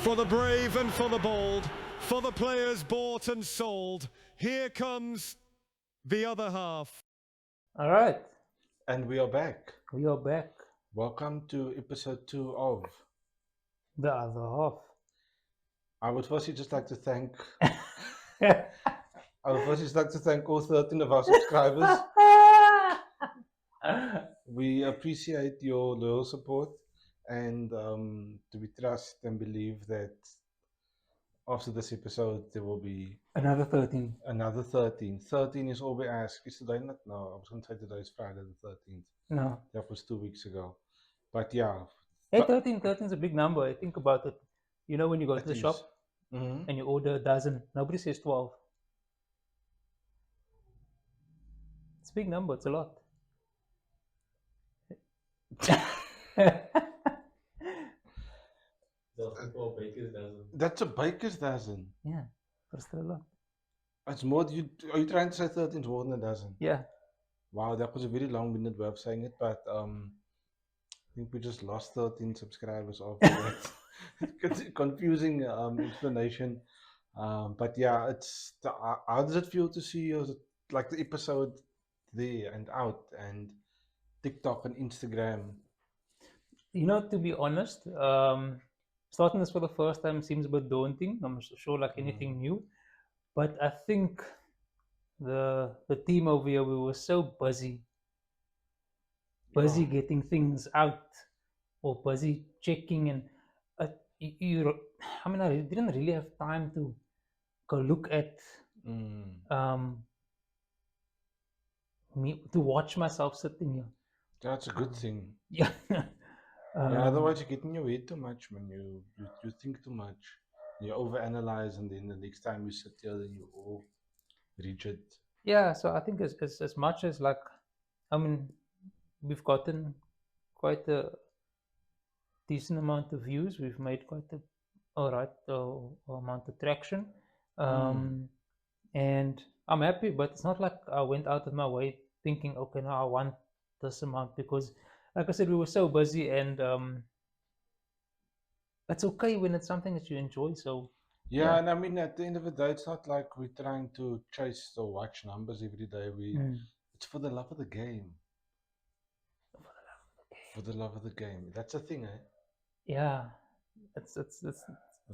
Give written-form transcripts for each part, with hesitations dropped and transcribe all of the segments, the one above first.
For the brave and for the bold, for the players bought and sold, here comes the other half. All right, And we are back. we are back. Welcome to episode 2 of. The other half. I would firstly just like to thank all 13 of our subscribers. We appreciate your loyal support, and we trust and believe that after this episode there will be Another 13. another 13. 13 is all we ask. Is today not? No, I was going to say today is Friday the 13th. No. That was 2 weeks ago. But yeah. Hey, 13 is a big number. I think about it. You know, when you go to the shop Mhm. and you order a dozen, nobody says 12. It's a big number. It's a lot. That's a baker's dozen. Yeah, but it's still a lot. It's more. Are you trying to say 13 is more than a dozen? Yeah. Wow, that was a very long-winded way of saying it, but I think we just lost 13 subscribers after that. It's a confusing explanation. But yeah, how does it feel to see like the episode there and out and TikTok and Instagram? You know, to be honest, starting this for the first time seems a bit daunting. I'm not sure like anything new, but I think the team over here, we were so busy getting things out or busy checking, and I mean, I didn't really have time to go look at me, to watch myself sitting here. That's a good thing. Yeah. Yeah, otherwise you get in your head too much, man. You think too much. You overanalyze, and then the next time you sit here, then you all rigid. Yeah, so I think as much as like, I mean, we've gotten quite a decent amount of views. We've made quite a all right amount of traction, and I'm happy. But it's not like I went out of my way thinking, okay, now I want this amount, because, like I said, we were so busy, and it's okay when it's something that you enjoy. So Yeah, and I mean, at the end of the day, it's not like we're trying to chase or watch numbers every day. It's for the love of the game. For the love of the game. That's a thing, eh? Yeah, it's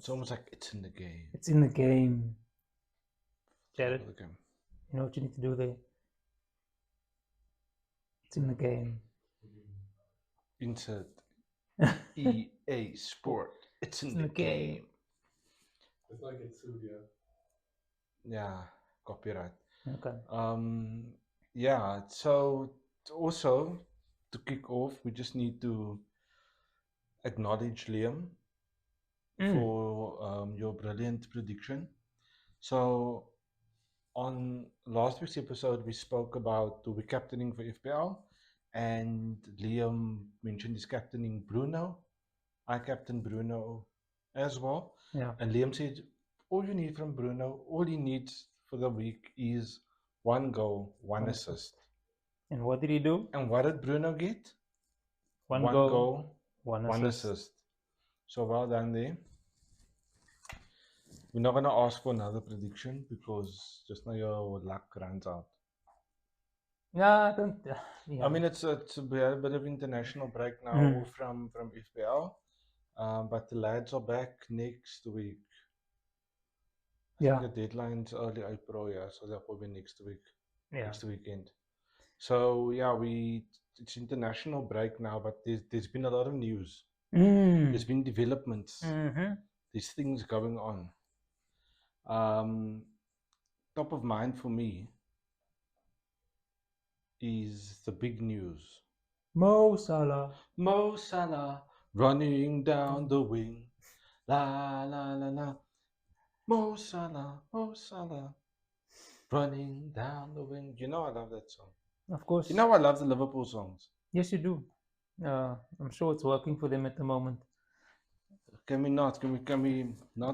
almost like it's in the game. It's in the game. Jared, Jared, you know what you need to do there? It's in the game. Insert EA Sport. It's in the game. It's like it's studio. Yeah, copyright. Okay. Yeah, so also to kick off, we just need to acknowledge Liam for your brilliant prediction. So on last week's episode, we spoke about we're captaining for FPL, and Liam mentioned he's captaining Bruno. I captain Bruno as well. Yeah. And Liam said, all you need from Bruno, all he needs for the week is 1 goal, 1 assist. And what did he do? And what did Bruno get? 1 goal, goal, 1 assist. So well done there. We're not going to ask for another prediction because just now your luck runs out. Yeah, I don't. Yeah. I mean, it's a bit of international break now from FPL, but the lads are back next week. I think the deadline's early April, yeah, so that will be next week, next weekend. So yeah, it's international break now, but there's been a lot of news. There's been developments. There's things going on. Top of mind for me is the big news. Mo Salah running down the wing. La la la la. Mo Salah running down the wing. You know I love that song. Of course. You know I love the Liverpool songs. Yes, you do. I'm sure it's working for them at the moment. Can we not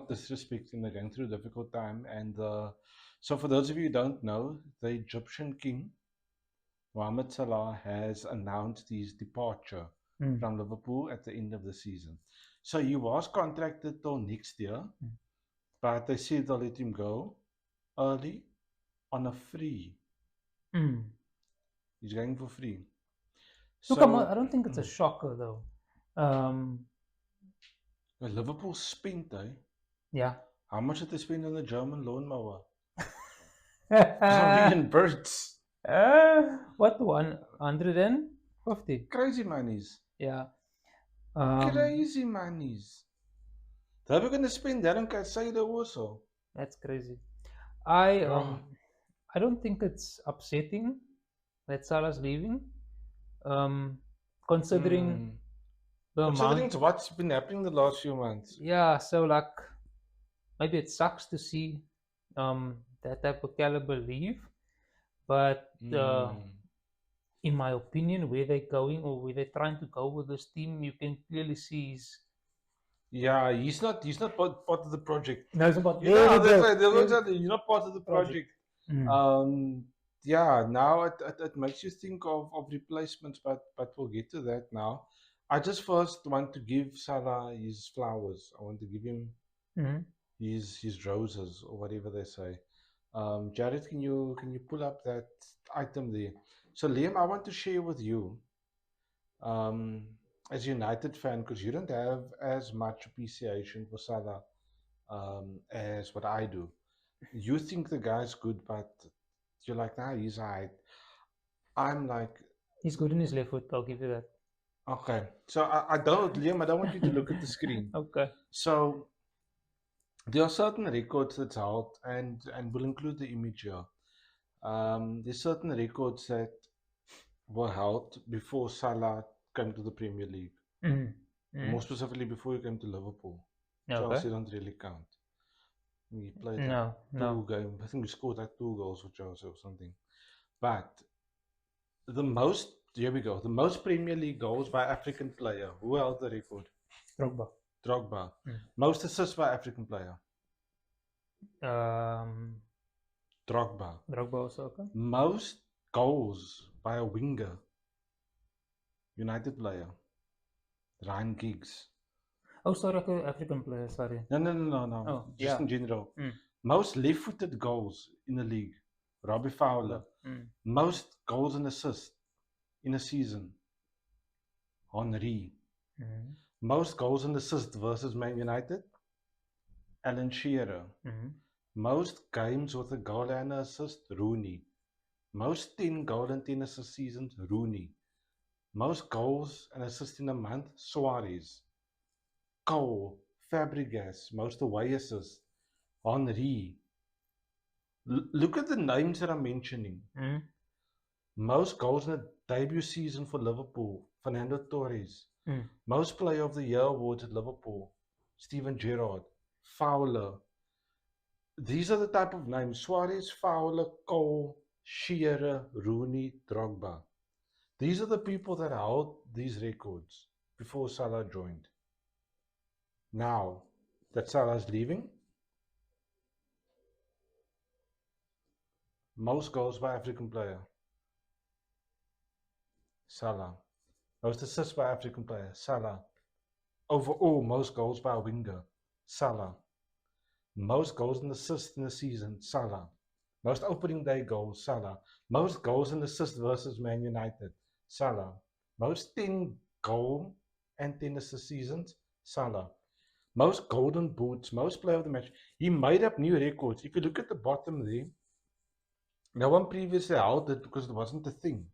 disrespect them? They're going through a difficult time. And so for those of you who don't know, the Egyptian king, Mohamed Salah, has announced his departure from Liverpool at the end of the season. So he was contracted till next year, but they said they'll let him go early on a free. Mm. He's going for free. Look, I don't think it's a shocker though. Liverpool spent, Yeah. how much did they spend on the German lawnmower? 1,000,000 birds. What, 150? Crazy monies. Yeah. Crazy monies. They're going to spend that on Caicedo also. That's crazy. I don't think it's upsetting that Salah's leaving. Considering the Considering amount. what's been happening the last few months. Yeah, so like maybe it sucks to see that type of caliber leave, but in my opinion, where they're going or where they're trying to go with this team, you can clearly see Yeah, he's not part of the project. no, it's about Yeah, that's right. He's not part of the project. Yeah, now it makes you think of replacements, but we'll get to that now. I just first want to give Salah his flowers. I want to give him his roses or whatever they say. Jared, can you pull up that item there? So Liam, I want to share with you, as a United fan, because you don't have as much appreciation for Salah as what I do. You think the guy's good, but you're like, nah, he's alright. I'm like, he's good in his left foot. I'll give you that. Okay, so I don't, Liam, I don't want you to look at the screen. Okay. So there are certain records that's held, and we'll include the image here. There's certain records that were held before Salah came to the Premier League. More specifically, before he came to Liverpool. Chelsea don't really count. He played two games. I think he scored like 2 goals for Chelsea or something. But here we go. The most Premier League goals by African player. Who held the record? Drogba. Most assists by African player. Drogba also, okay. Most goals by a winger. United player. Ryan Giggs. Oh, sorry, African player, sorry. No. Oh, just in general. Most left-footed goals in the league. Robbie Fowler. Most goals and assists in a season. Henry. Most goals and assists versus Man United. Alan Shearer. Most games with a goal and an assist. Rooney. Most 10 goal and 10 assist seasons. Rooney. Most goals and assists in a month. Suarez. Cole. Fabregas. Most away assists. Henry. Look at the names that I'm mentioning. Most goals in a debut season for Liverpool. Fernando Torres. Most Player of the Year awards at Liverpool. Steven Gerrard. Fowler. These are the type of names. Suarez, Fowler, Cole, Shearer, Rooney, Drogba. These are the people that held these records before Salah joined. Now that Salah's leaving, most goals by African player. Salah. Most assists by African player. Salah. Overall, most goals by a winger. Salah. Most goals and assists in the season. Salah. Most opening day goals. Salah. Most goals and assists versus Man United. Salah. Most 10 goal and 10 assist seasons. Salah. Most golden boots. Most player of the match. He made up new records. If you look at the bottom there, no one previously held it because it wasn't a thing.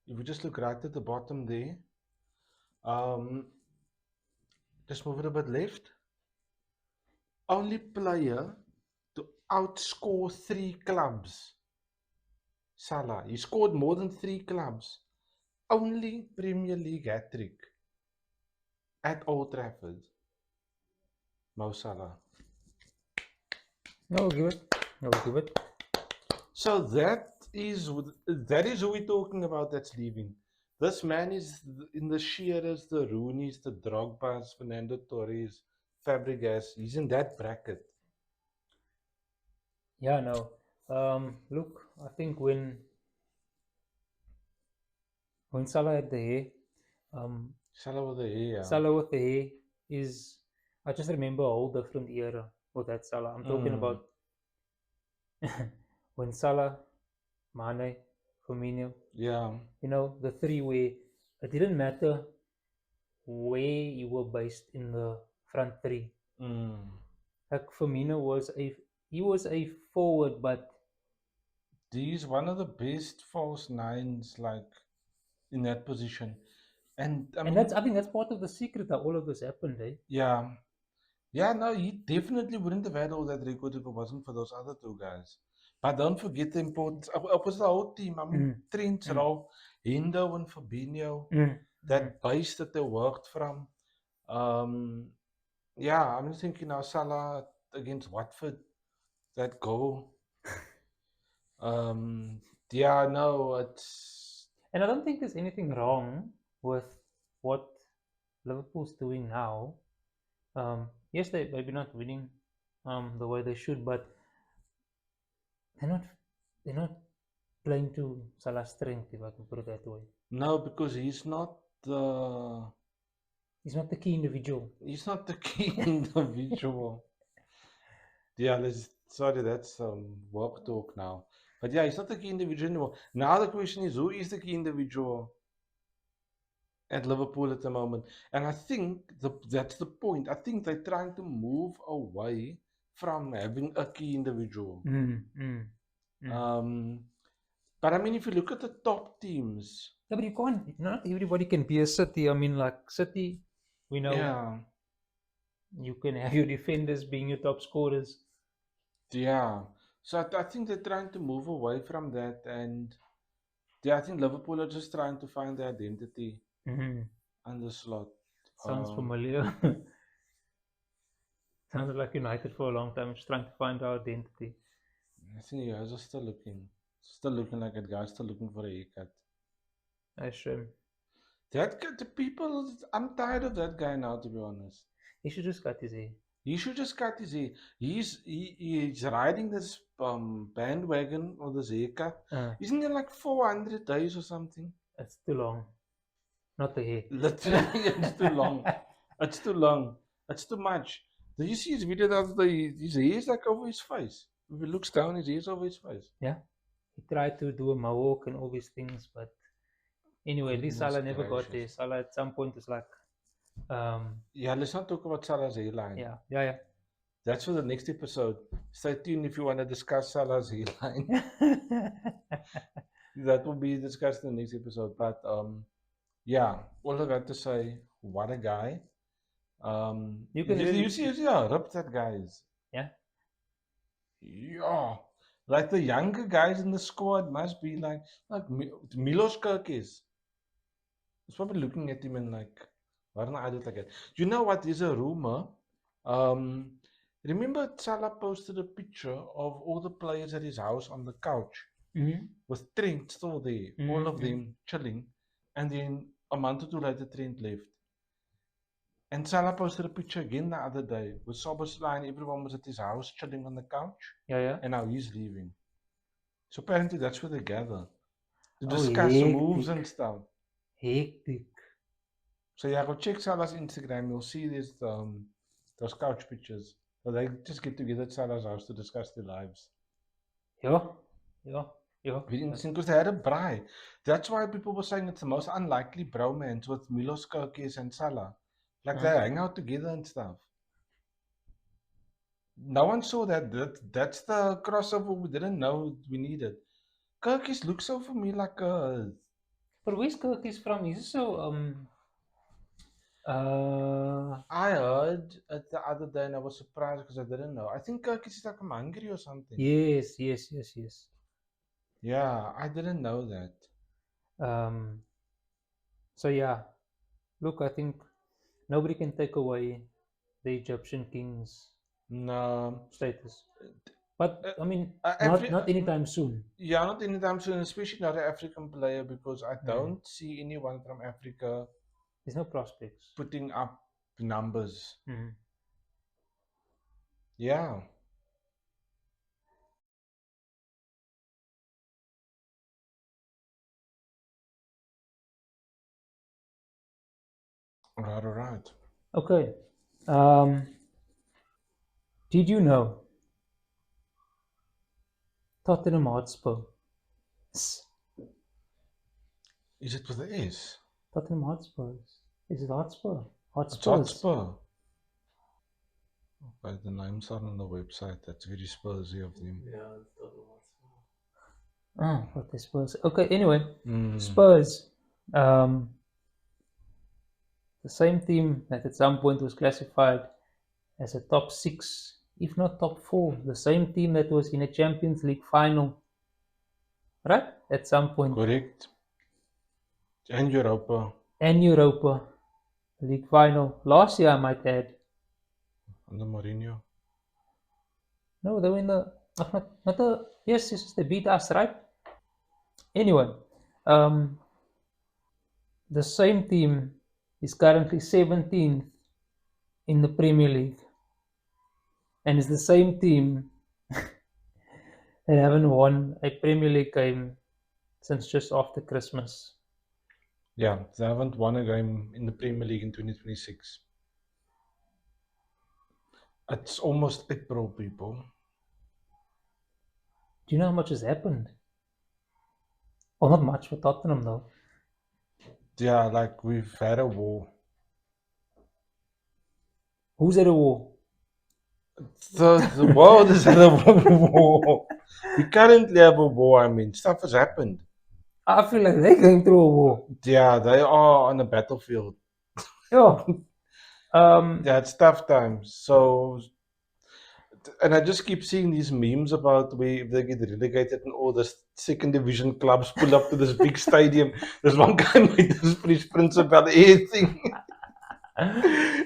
If we just look right at the bottom there, just move it a bit left. Only player to outscore 3 clubs. Salah. He scored more than 3 clubs. Only Premier League hat-trick at Old Trafford. Mo Salah. No, give it. So that is who we're talking about that's leaving. This man is in the Shearers, the Rooneys, the Drogbas, Fernando Torres, Fabregas. He's in that bracket. Yeah, no. Look, I think when Salah had the hair, Salah with the hair. Salah with the hair is. I just remember a whole different era with that Salah. I'm talking about when Salah, Mane, Firmino, Yeah. the three where it didn't matter where you were based in the front three. Like Firmino was a forward, but He's one of the best false nines, like in that position. And I mean, I think that's part of the secret that all of this happened, eh? yeah. Yeah, no, he definitely wouldn't have had all that record if it wasn't for those other two guys. But don't forget the importance. It was the whole team. I mean, Trent's role, Hendo and Fabinho, that base that they worked from. Yeah, I'm just thinking now, Salah against Watford, that goal. Yeah, no, it's. And I don't think there's anything wrong with what Liverpool's doing now. Yes, they maybe not winning the way they should, but they're not playing to Salah's strength, if I can put it that way. No, because he's not the. He's not the key individual. He's not the key individual. Yeah, sorry, that's work talk now. But yeah, he's not the key individual anymore. Now the question is, who is the key individual at Liverpool at the moment? And I think that's the point. I think they're trying to move away from having a key individual. But I mean, if you look at the top teams, yeah, but you can't. Not everybody can be a City. I mean, like City, we know. Yeah. You can have your defenders being your top scorers. Yeah. So I think they're trying to move away from that, and yeah, I think Liverpool are just trying to find their identity on the slot. Sounds familiar. Sounds like United for a long time, just trying to find our identity. I think you guys are still looking like that guy, still looking for a haircut. I shame. The people, I'm tired of that guy now, to be honest. He should just cut his hair. He should just cut his hair. He's riding this bandwagon or this haircut. Isn't it like 400 days or something? It's too long. Not the hair. Literally, it's too long. It's too long. It's too much. Did you see his video the other day? His hair is like over his face. If he looks down, his hair is over his face. Yeah. He tried to do a mohawk and all these things, but anyway, at least Salah never got there. Salah at some point was like, yeah, let's not talk about Salah's hairline. Yeah. That's for the next episode. Stay tuned if you want to discuss Salah's hairline. That will be discussed in the next episode. But yeah, all of that to say, what a guy. You see how ripped that guy is. Yeah. Yeah. Like the younger guys in the squad must be like Milos Kerkez. It's probably looking at him and like, why don't I do it like that? You know what? There's a rumor. Remember Salah posted a picture of all the players at his house on the couch with Trent still there, all of them chilling. And then a month or two later, Trent left. And Salah posted a picture again the other day with Szoboszlai and everyone was at his house chilling on the couch. Yeah. And now he's leaving. So apparently that's where they gather to discuss moves and stuff. Hectic. So yeah, go check Salah's Instagram. You'll see there's those couch pictures. So they just get together at Salah's house to discuss their lives. Yeah. Very interesting because they had a braai. That's why people were saying it's the most unlikely bromance with Milos Kerkez and Salah. Like they hang out together and stuff. No one saw that. That's the crossover we didn't know we needed. Kerkez looks so for me like a. But where's Kerkez from? He's so I heard it the other day and I was surprised because I didn't know. I think Kerkez is like from Hungary or something. Yes. Yeah, I didn't know that. So yeah, look, I think nobody can take away the Egyptian king's status. But I mean, not anytime soon. Yeah, not anytime soon, especially not an African player, because I don't see anyone from Africa. There's no prospects putting up numbers. Yeah. Right. Okay. Did you know Tottenham Hotspur? Is it with the S? Tottenham Hotspurs. Is it Hotspur? It's Hotspurs. Hotspur. Okay, the names are on the website. That's very Spursy of them. Yeah, it's Tottenham Hotspur. Oh, what the Spurs. Okay, anyway, Mm. Spurs. The same team that at some point was classified as a top 6, if not top 4. The same team that was in a Champions League final. Right? At some point. Correct. And Europa. And Europa League final. Last year, I might add. Under Mourinho. No, they were in the. Not the. Yes, they beat us, right? Anyway, the same team is currently 17th in the Premier League, and it's the same team that haven't won a Premier League game since just after Christmas. Yeah, they haven't won a game in the Premier League in 2026. It's almost April, people. Do you know how much has happened? Well, not much for Tottenham though. Yeah, like we've had a war. Who's at a war? The world is at a war. We currently have a war. I mean, stuff has happened. I feel like they're going through a war. Yeah, they are on a battlefield. Yeah. Yeah, it's tough times. So, and I just keep seeing these memes about where if they get relegated and all the second division clubs pull up to this big stadium. There's one guy made this Fresh Prince about everything. And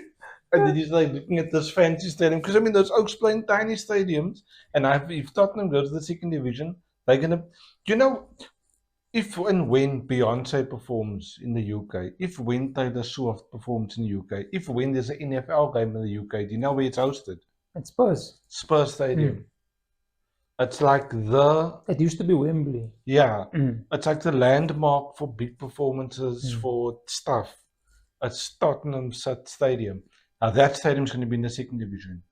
then he's like looking at this fancy stadium. Because I mean, those Oaks playing tiny stadiums. And if Tottenham goes to the second division, they're going to, you know, if and when Beyonce performs in the UK, if when Taylor Swift performs in the UK, if when there's an NFL game in the UK, do you know where it's hosted? It's Spurs. Spurs Stadium. It's like It used to be Wembley. yeah, it's like the landmark for big performances, for stuff. It's Tottenham Stadium. Now that stadium's going to be in the second division.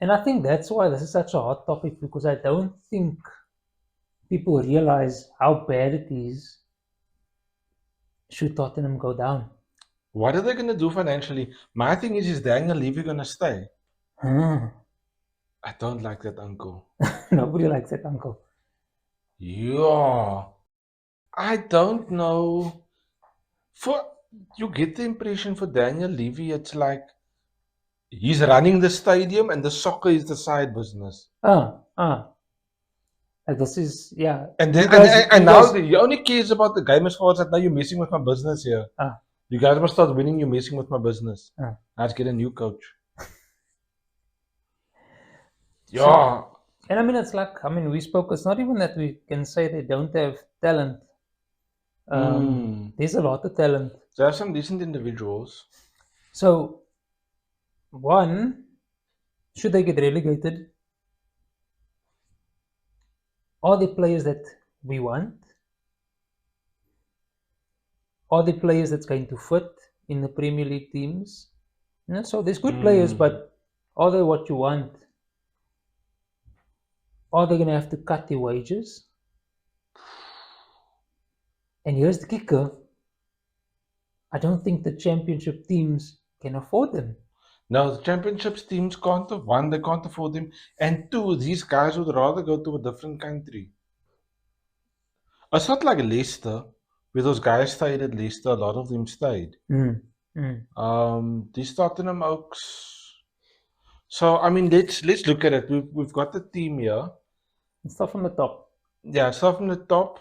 And I think that's why this is such a hot topic, because I don't think people realize how bad it is should Tottenham go down. What are they going to do financially? My thing is Daniel Levy going to stay? I don't like that uncle. Nobody likes that uncle. Yeah. I don't know. You get the impression for Daniel Levy, it's like he's running the stadium and the soccer is the side business. Like this is, yeah. And then now he only cares about the game as far as that now you're messing with my business here. You guys must start winning, you're messing with my business. Let's get a new coach. Yeah. And I mean, it's like, we spoke, it's not even that we can say they don't have talent. There's a lot of talent. There are some decent individuals. So, one, should they get relegated? Are the players that we want? Are the players that's going to fit in the Premier League teams? So there's good players, but are they what you want? Are they going to have to cut their wages? And here's the kicker. I don't think the championship teams can afford them. No, the championships teams can't. One, they can't afford them. And two, these guys would rather go to a different country. It's not like Leicester, where those guys stayed at Leicester. A lot of them stayed. These Tottenham Oaks. So, I mean, let's look at it. We've got the team here. Let's start from the top. Yeah, start from the top.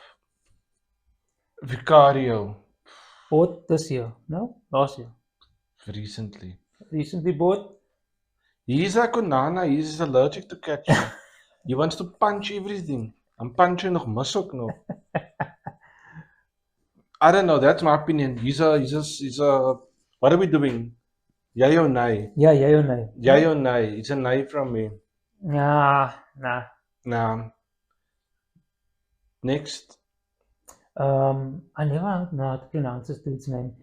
Vicario. Bought this year, no? Last year. Recently. Recently bought. He's like Onana. He's allergic to catching. He wants to punch everything. I'm punching nog mis ook nog. I don't know. That's my opinion. He's a. What are we doing? Yay or nay? Yeah, yay or nay? Yay or nay? It's a nay from me. Nah. Nah. Next. I never know how to pronounce this dude's name.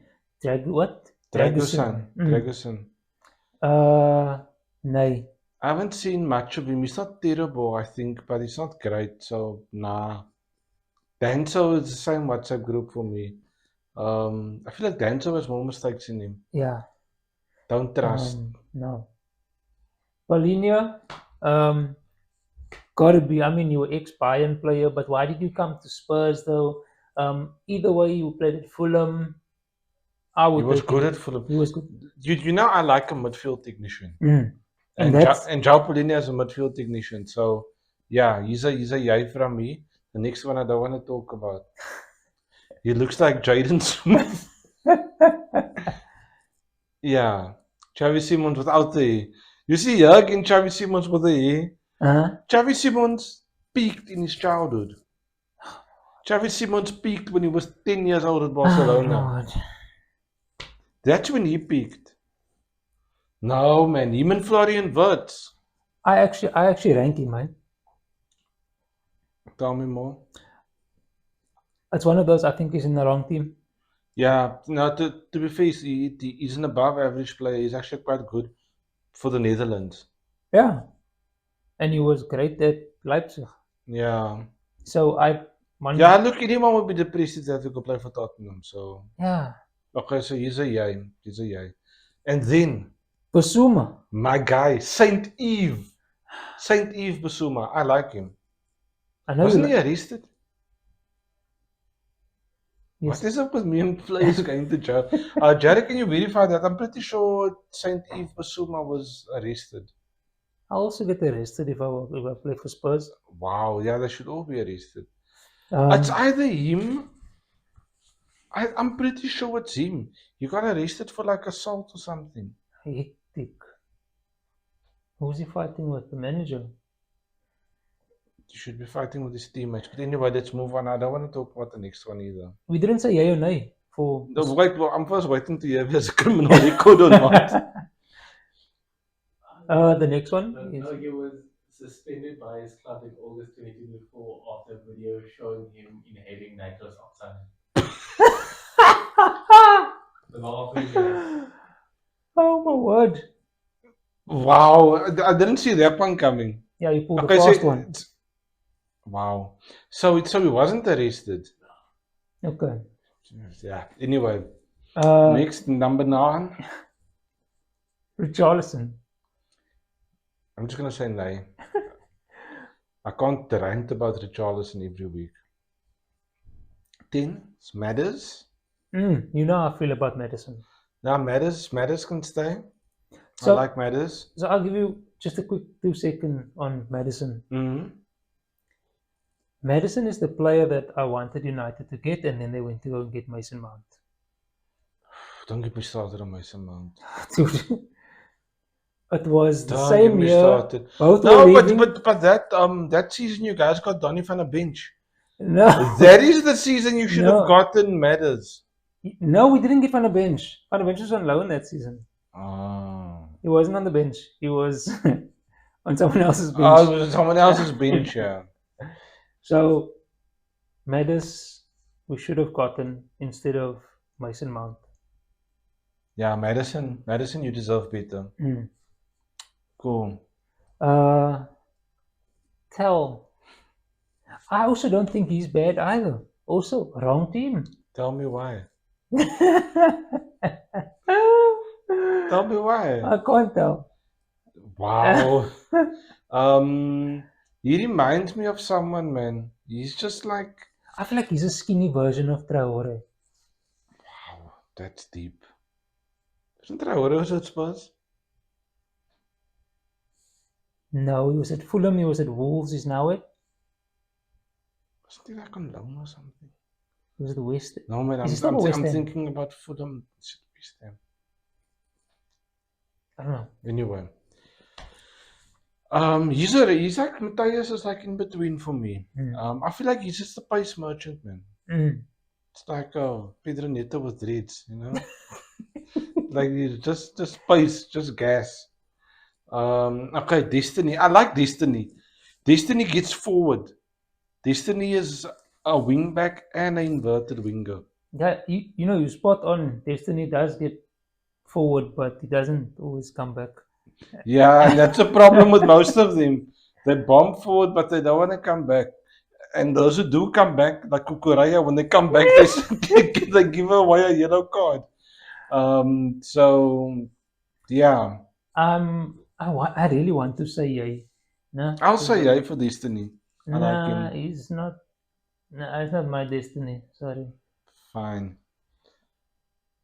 What? Dragusan. Mm. Dragusan. Nee. I haven't seen much of him. He's not terrible, I think, but he's not great. So nah. Danso is the same WhatsApp group for me. I feel like Danso has more mistakes in him. Yeah. Don't trust. No. Paulinho, gotta be. I mean, you were ex-Bayern player, but why did you come to Spurs though? Either way, you played at Fulham. I He would was take good it. at Fulham. He was good. You know, I like a midfield technician. And And that's João Paulinho is a midfield technician. So yeah, he's a yay from me. The next one I don't want to talk about. He looks like Jaden Smith. Yeah. Xavi Simons without the hair. You see here again Xavi Simons with the hair. Xavi Simons peaked in his childhood. Xavi Simons peaked when he was 10 years old at Barcelona. Oh, Lord. That's when he peaked. No, man. Him and Florian Wirtz. I actually rank him, man. Tell me more. It's one of those. I think he's in the wrong team. Yeah, no, to be fair, he's an above average player. He's actually quite good for the Netherlands. Yeah, and he was great at Leipzig. Yeah. So Yeah, look at him. I would be depressed if he had to go play for Tottenham. So, yeah. okay, so he's a yay. He's a yay. And then, Basuma. my guy, Saint Eve. Saint Eve Basuma. I like him. I know Wasn't you he arrested? Yes. What is up with me and players going to jail? Jared, can you verify that? I'm pretty sure Saint Eve Basuma was arrested. I'll also get arrested if I play for Spurs. Wow, yeah, they should all be arrested. Um, It's either him. I'm pretty sure it's him. He got arrested for like assault or something. hectic. Who's he fighting with? The manager? He should be fighting with his teammates. But anyway, let's move on. I don't want to talk about the next one either. We didn't say yay or nay for. No, wait, well, I'm first waiting to hear if there's a criminal record or not. The next one is No, he was suspended by his club in August 2024 after a video showing him inhaling nitrous oxide. The last video. oh my word! Wow, I didn't see that one coming. Yeah, you pulled Okay, the so fast one. it's- Wow. So he wasn't arrested. Okay. Yeah. Anyway, Uh, next number 9. Richarlison. I'm just gonna say nay. I can't rant about Richarlison every week. 10. It's Matters. You know how I feel about Madison. Now Matters can stay. So, I like Matters. so I'll give you just a quick 2-second on Madison. Mm-hmm. Madison is the player that I wanted United to get, and then they went to go and get Mason Mount. Don't get me started on Mason Mount. Dude, it was the Don't same get me year. started. Both No, were but leaving. that season you guys got Donny van a bench. No, That is the season you should No. have gotten Matters. no, we didn't get Van der Bench. Van der Bench was on loan that season. Oh. He wasn't on the bench. He was on someone else's bench. Oh, it was someone else's bench, yeah. So, Maddis, we should have gotten instead of Mason Mount. Yeah, Madison, you deserve better. Cool. Tell. I also don't think he's bad either. Also, wrong team. Tell me why. I Tell me why. can't tell. Wow. He reminds me of someone, man. He's just like, I feel like he's a skinny version of Traore. wow, that's deep. Isn't Traore was at Spurs? No, he was at Fulham, he was at Wolves, he's now at, Wasn't he like on loan or something? he was at West. No, man, Is he still at West I'm Ham? thinking about Fulham. It's West Ham. I don't know. Anyway. He's like, Matthias is like in between for me. I feel like he's just a pace merchant, man. It's like Pedro Neto with dreads, you know? Like he's just pace, just gas. Okay, Destiny. I like Destiny. Destiny gets forward. Destiny is a wingback and an inverted winger. Yeah, you know, you spot on. Destiny does get forward, but he doesn't always come back. Yeah, and that's a problem with most of them. They bomb forward, but they don't want to come back. And those who do come back, like Kukuraya, when they come back, they give away a yellow card. So yeah, I really want to say yay. No, I'll say yay for Destiny. I like nah, him. he's not. Nah, it's not my destiny. Sorry. Fine.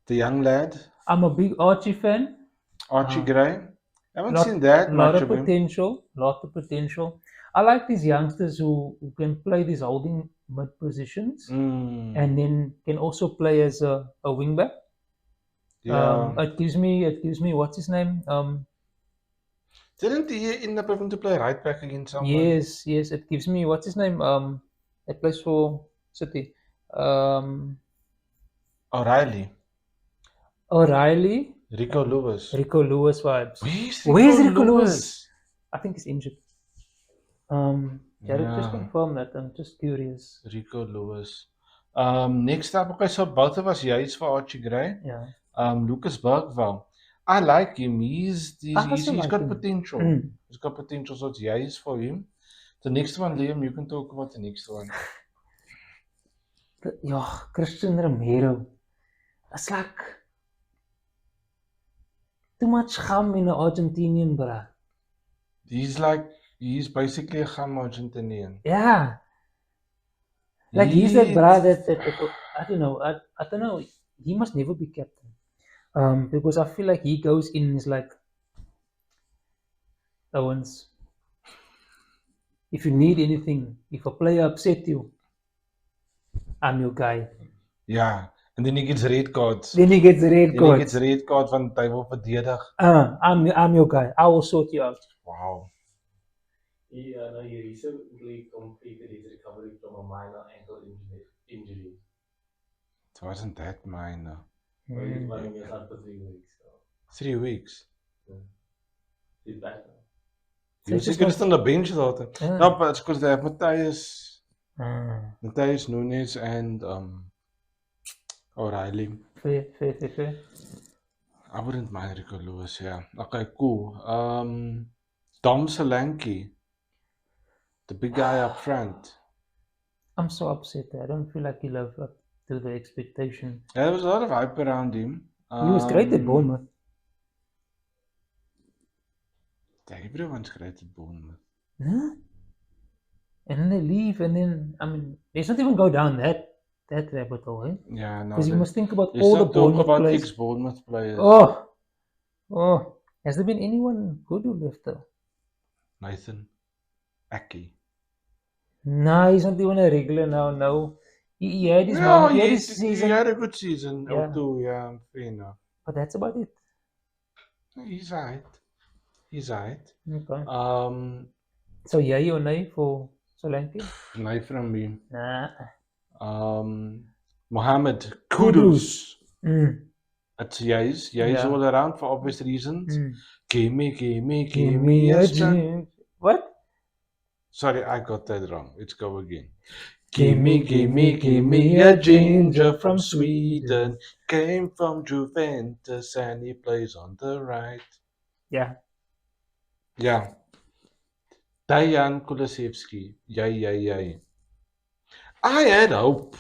The young lad, I'm a big Archie fan. Archie Ah. Gray. Haven't Lot, seen that lot much of of him. potential. Lot of potential. I like these youngsters who can play these holding mid positions Mm, and then can also play as a wingback. yeah. It gives me what's his name? Didn't he end up having to play right back against someone? Yes, it gives me what's his name? That plays for City. O'Reilly. O'Reilly, Rico Lewis. Rico Lewis vibes. Where's Rico Lewis? I think he's injured. Jared, just Yeah. confirm that. I'm just curious. Rico Lewis. Next up, okay, so both of us yays for Archie Gray. Yeah. Lucas Bergwijn. I like him. He's also he's like got him. potential. Mm. He's got potential, so it's yays for him. The next one, Liam, you can talk about the next one. Christian Romero. It's like too much gum in an Argentinian, bruh. He's basically a Gam Argentinian. Yeah. Like he's that bruh that I don't know. I don't know. He must never be captain. Because I feel like he goes in and is like, Owens, if you need anything, if a player upset you, I'm your guy. Yeah. And then he gets red cards. Then he gets the red Then card. he gets red card van hy wil verdedig. I'm your guy. I will sort you out. Wow. He recently completed his recovery from a minor ankle injury. It wasn't that minor. So he's running his out for 3 weeks. So 3 weeks. he's back now. Jy was seker net aan die bench daar. Yeah. No, but it's because they have Matthias Ah, Nunes and O'Reilly. fair. I wouldn't mind Rico Lewis, yeah. Okay, cool. Dom Solanke, the big guy up front. I'm so upset. I don't feel like he lived up to the expectation. Yeah, there was a lot of hype around him. He was great at Bournemouth. Everyone's great at Bournemouth. Huh? And then they leave, and then let's not even go down that rabbit hole, eh? Yeah, no. Because you must think about Let's all the not talk Bournemouth about players. ex-Bournemouth players. Oh, has there been anyone good who left though? Nathan Aki. No, he's not even a regular now. No, he had his Yeah, moment. He had he his season, had a good season. Yeah. Or two, yeah, fair enough. but that's about it. He's alright. Okay. So So yay or nay for Solanke? nay from me. Nah. Mohammed Kudus. It's yays Yeah. all around for obvious reasons. Give me a a chance. drink. What? Sorry, I got that wrong. Let's go again. Give me a ginger from Sweden. Came from Juventus and he plays on the right. Yeah. Yeah. Dejan Kulusevski. Yay. I had hope.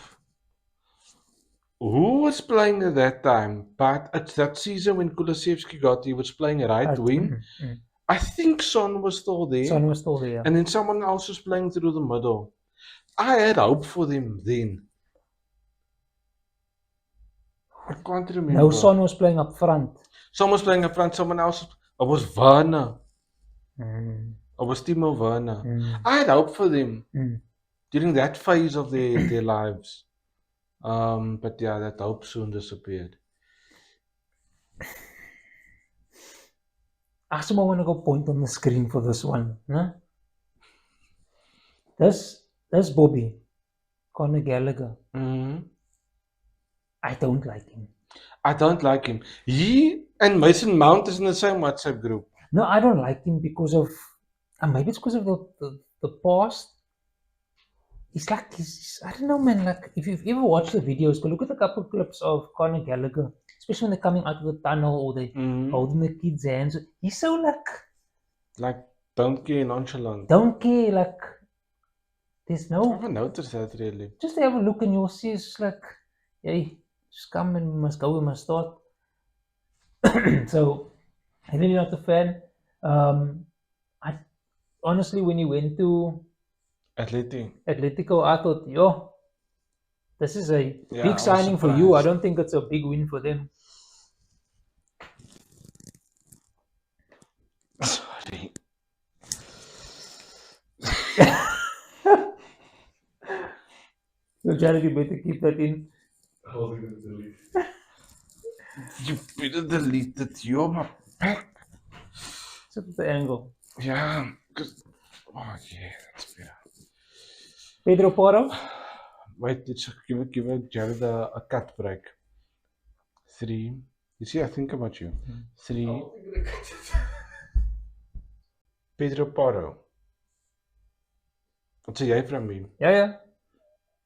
Who was playing at that time? But it's that season when Kulusevski he was playing right wing. I think Son was still there. Son was still there. And then someone else was playing through the middle. I had hope for them then. I can't remember. No, Son was playing up front. Someone was playing up front, someone else. It was Werner. It was Timo Werner. I had hope for them during that phase of their lives. But yeah, that hope soon disappeared. I somehow want to go point on the screen for this one. Huh? That's Bobby. Conor Gallagher. I don't like him. I don't like him. He and Mason Mount is in the same WhatsApp group. No, I don't like him because of maybe it's because of the past. It's like I don't know, man. Like if you've ever watched the videos, go look at a couple clips of Conor Gallagher, especially when they're coming out of the tunnel or they holding the kids' hands. He's so Like, don't care, nonchalant. don't care, there's I no, haven't noticed that really. just have a look and you'll see it's hey, just come and we must go, we must start. So, I'm really not a fan. I honestly, when he went to Athletic. Atletico, I thought, yo, this is a Yeah, I big was signing for you. I surprised. don't think it's a big win for them. Sorry. So, Jared, you better keep that in. I was going to delete. You better delete it. You're my back. Sit at the angle. Yeah, because. Oh, yeah, that's better. Pedro Porro. Wait, let's give Jared a cut break. 3. You see, I think about you. 3. Oh, I'm gonna cut it. Pedro Porro. Wat sê jy from me? Yeah.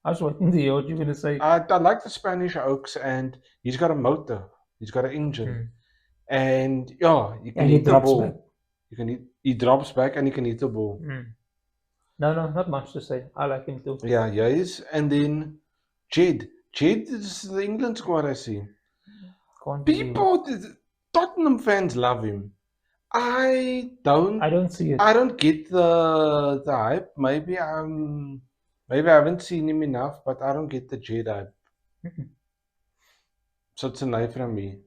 I was waiting to hear what you're going to say. I like the Spanish Oaks, and he's got a motor. He's got an engine. And yeah, you can And he hit the drops ball. back. He drops back and he can hit the ball. No, not much to say. I like him too. Yeah, yes. And then Jed. Jed is the England squad, I see. Can't believe it. People, Tottenham fans love him. I don't see it. I don't get the hype. Maybe I haven't seen him enough, but I don't get the Jed hype. So it's a knife from me.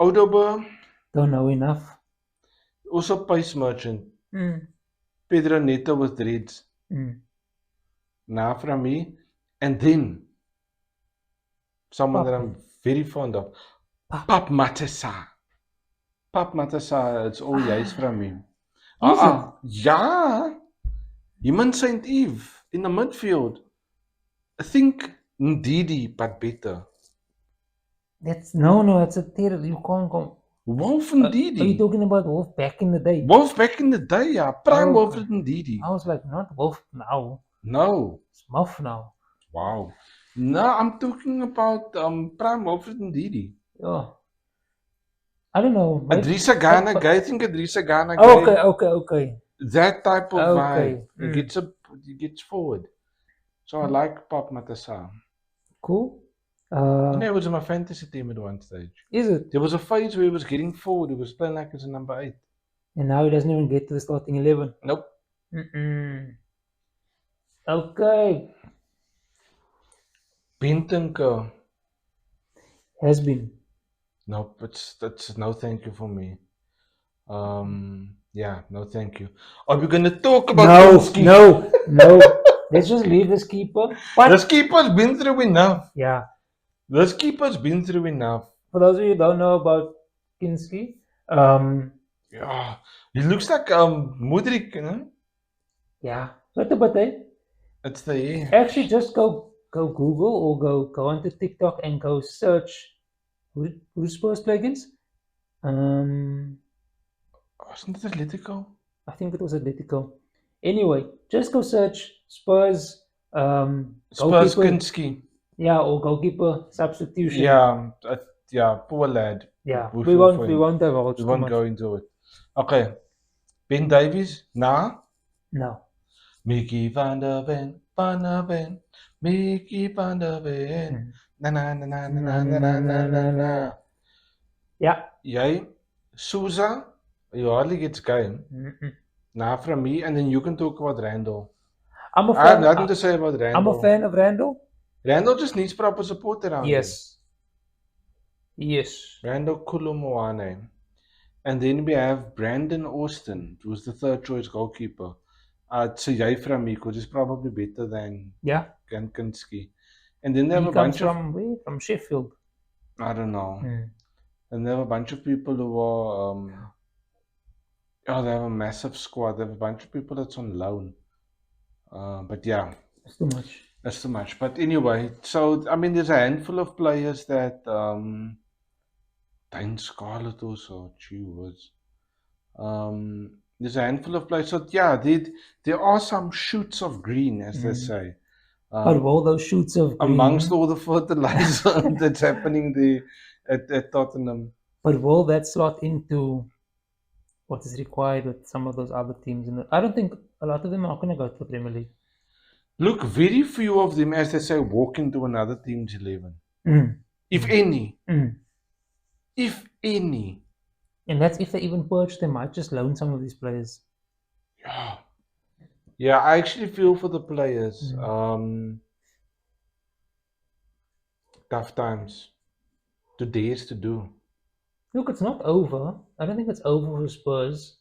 Odober, Don't know enough. also Pace Merchant. Pedro Neto with dreads. Now from me. And then someone that I'm very fond of. Pap Matessa. Pap Matessa, it's all juist from me. Ja. Him and St. Eve in the midfield. I think Ndidi, but better. That's a terrible. You can't go. Wolf Are you Ndidi. talking about Wolf back in the day? Wolf back in the day, yeah. Prime Oh, Wolf okay. Ndidi. I was like, not Wolf now. No. It's Muff now. Wow. No, I'm talking about Prime Wolf Ndidi. Oh. I don't know. Adrisa Ghana but- guy, I think Adrisa Ghana guy. Okay. That type of Okay. vibe. He gets forward. So I like Pap Matassa. Cool. He was in my fantasy team at one stage. Is it? There was a phase where he was getting forward. He was playing like as a number 8. And now he doesn't even get to the starting 11. Nope. Okay. Benteke. Has been. Nope. That's no thank you for me. Yeah, no thank you. Are we gonna talk about Kinski? No. Let's just leave this keeper. But This keeper's been through enough. yeah, This keeper's been through enough. for those of you who don't know about Kinski, Yeah. He looks like Mudrik, you know? yeah, but It's the hair. actually just go Google or go onto TikTok and go search who Spurs play against. Wasn't it Atletico? I think it was Atletico. Anyway, just go search Spurs. Spurs goalkeeper- Kinski. Yeah, or goalkeeper substitution. Yeah, poor lad. Yeah. We We feel won't for we him. won't divulge We too won't much. go into it. Okay. Ben Davies? Nah. No. Mickey van der Ven. Mickey van der Ven. Na na na na na na na na na na. Yeah. Jy, Sousa, you hardly gets game. Nah, from me, and then you can talk about Randall. I'm a I have fan. nothing to say about Randall. I'm a fan of Randall. Randall just needs proper support around him. Yes. Randall Kulumoane. And then we have Brandon Austin, who's the third choice goalkeeper. I'd say jy from me, because he's probably better than Yeah. Kinski. And then they have He a comes bunch of, from where? From Sheffield. I don't know. And they have a bunch of people who are, they have a massive squad. They have a bunch of people that's on loan. But yeah, It's too much. that's too much. But anyway, so, I mean, there's a handful of players that, Dane Scarlett also, gee whiz. There's a handful of players. So yeah, there are some shoots of green, as they say. But of all those shoots of green, Amongst all the fertilizer that's happening there, at Tottenham. But will that slot into what is required with some of those other teams? I don't think a lot of them are going to go to the Premier League. Look, very few of them, as they say, walk into another team's 11. Mm. If any. Mm. If any. And that's if they even purge, they might just loan some of these players. Yeah. Yeah, I actually feel for the players. Tough times. Today is to do. Look, it's not over. I don't think it's over for Spurs.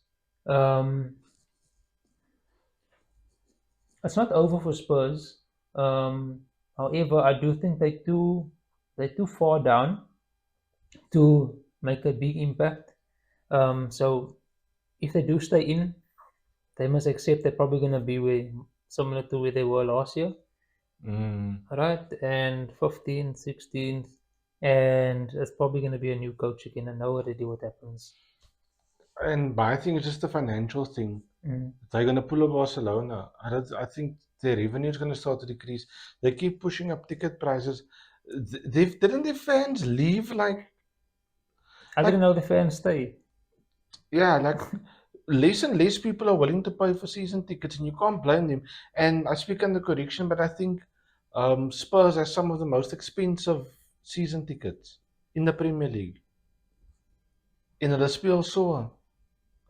It's not over for Spurs. However, I do think they're too far down to make a big impact. So if they do stay in, they must accept they're probably going to be similar to where they were last year. Right? And 15th, 16th, and it's probably going to be a new coach again. I know already what happens. And my thing is just a financial thing. They're going to pull a Barcelona. I think their revenue is going to start to decrease. They keep pushing up ticket prices. Didn't the fans leave? I didn't know the fans stay. Yeah, less and less people are willing to pay for season tickets, and you can't blame them. And I speak under correction, but I think Spurs has some of the most expensive season tickets in the Premier League. In the speel so.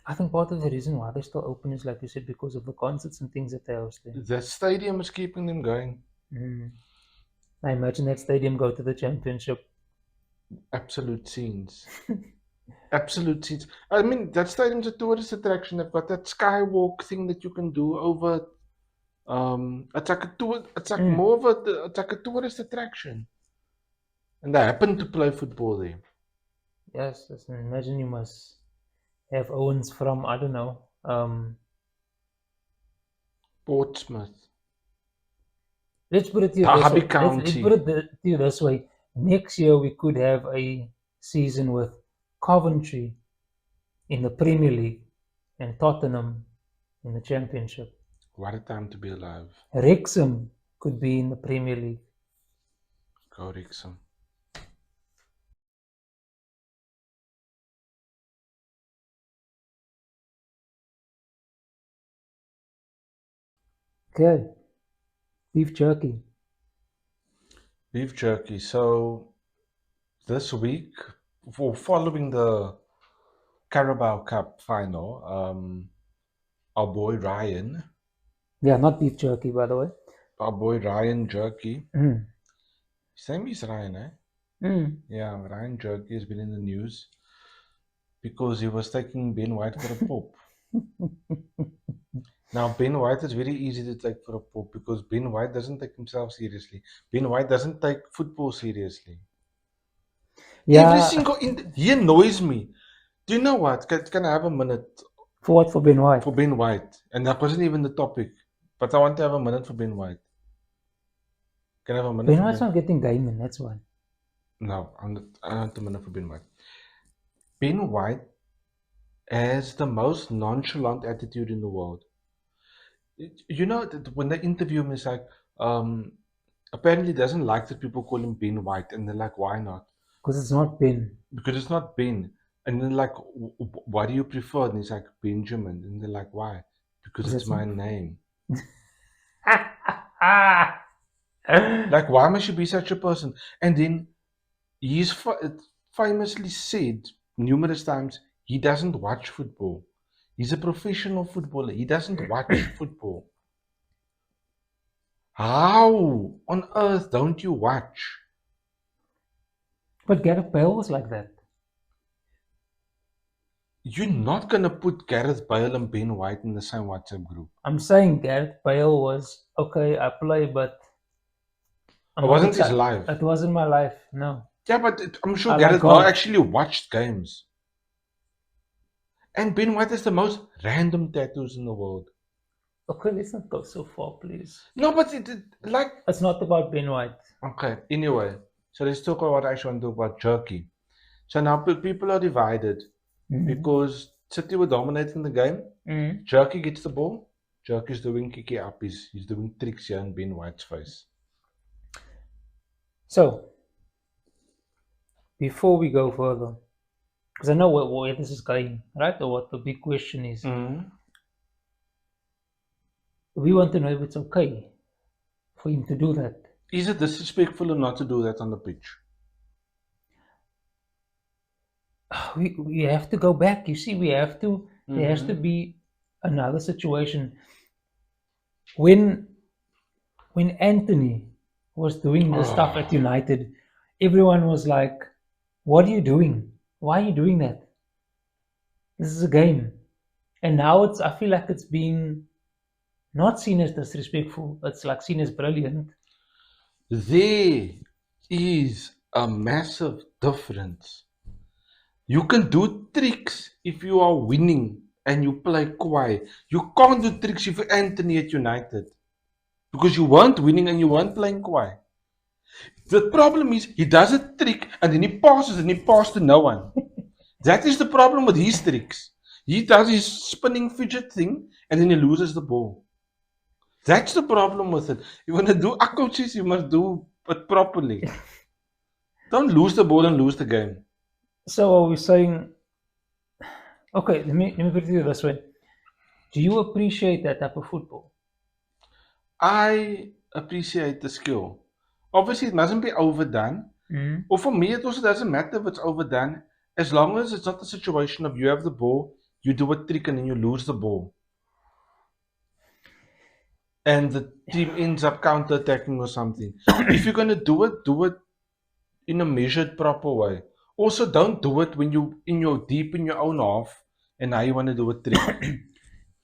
I think part of the reason why they're still open is, like you said, because of the concerts and things that they host there. The stadium is keeping them going. I imagine that stadium go to the championship. Absolute scenes. Absolute scenes. I mean, that stadium's a tourist attraction. They've got that skywalk thing that you can do over. It's like a tour. It's like more of a. It's like a tourist attraction. And they happen to play football there. Yes, imagine you must have Owens from, I don't know, Portsmouth. Let's put it to you Derby this way. County. Let's put it to you this way. Next year we could have a season with Coventry in the Premier League and Tottenham in the Championship. What a time to be alive. Wrexham could be in the Premier League. Go Wrexham. Okay. Beef jerky. Beef jerky. So this week, following the Carabao Cup final, our boy Ryan. Yeah, not beef jerky, by the way. Our boy Ryan Jerky. His name is Ryan, eh? Yeah, Ryan Jerky has been in the news because he was taking Ben White for a pop. Now, Ben White is very easy to take for a pop because Ben White doesn't take himself seriously. Ben White doesn't take football seriously. Yeah. Every single he annoys me. Do you know what? Can I have a minute? For what? For Ben White? For Ben White. And that wasn't even the topic. But I want to have a minute for Ben White. Can I have a minute? Ben White's not getting game, that's why. No, I want a minute for Ben White. Ben White has the most nonchalant attitude in the world. You know, when they interview him, it's like, apparently doesn't like that people call him Ben White. And they're like, why not? Because it's not Ben. Because it's not Ben. And then like, what do you prefer? And he's like, Benjamin. And they're like, why? Because it's my name. Like, why must you be such a person? And then he's famously said numerous times, he doesn't watch football. He's a professional footballer. He doesn't watch football. How on earth don't you watch? But Gareth Bale was like that. You're not going to put Gareth Bale and Ben White in the same WhatsApp group. I'm saying Gareth Bale was, okay, I play, but... It wasn't his life. It wasn't my life, no. Yeah, but I'm sure Gareth Bale actually watched games. And Ben White has the most random tattoos in the world. Okay, let's not go so far, please. No, but it's not about Ben White. Okay, anyway. So let's talk about what I actually want to talk about, jerky. So now people are divided because City were dominating the game. Jerky gets the ball. Jerky's doing kiki uppies. He's doing tricks here in Ben White's face. So, before we go further, because I know where this is going, right? Or what the big question is. We want to know if it's okay for him to do that. Is it disrespectful or not to do that on the pitch? We have to go back. You see, we have to. There has to be another situation. When Anthony was doing this stuff at United, everyone was like, "What are you doing? Why are you doing that? This is a game." And now I feel like it's being not seen as disrespectful. It's like seen as brilliant. There is a massive difference. You can do tricks if you are winning and you play quiet. You can't do tricks if you're Anthony at United. Because you weren't winning and you weren't playing quiet. The problem is he does a trick and then he passes to no one. That is the problem with his tricks. He does his spinning fidget thing and then he loses the ball. That's the problem with it. You want to do coaches, you must do it properly. Don't lose the ball and lose the game. So are we saying, okay, let me put it to you this way. Do you appreciate that type of football? I appreciate the skill. Obviously, it mustn't be overdone. Or for me, it also doesn't matter if it's overdone, as long as it's not a situation of you have the ball, you do a trick and then you lose the ball. And the team ends up counter-attacking or something. If you're going to do it in a measured, proper way. Also, don't do it when you're deep in your own half and now you want to do a trick.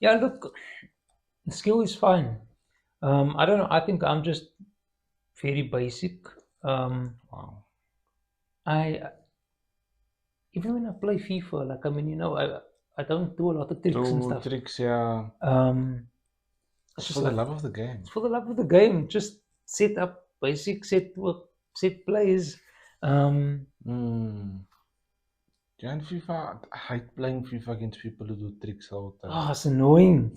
Yeah, look, the skill is fine. I don't know. I think I'm just very basic. Wow. I even when I play FIFA, like I mean, I don't do a lot of tricks and Do stuff. tricks, yeah. It's It's just for the like, love of the game. it's for the love of the game. Just set up basic set work, set plays. Yeah, in FIFA, I hate playing FIFA against people who do tricks all the time. It's annoying.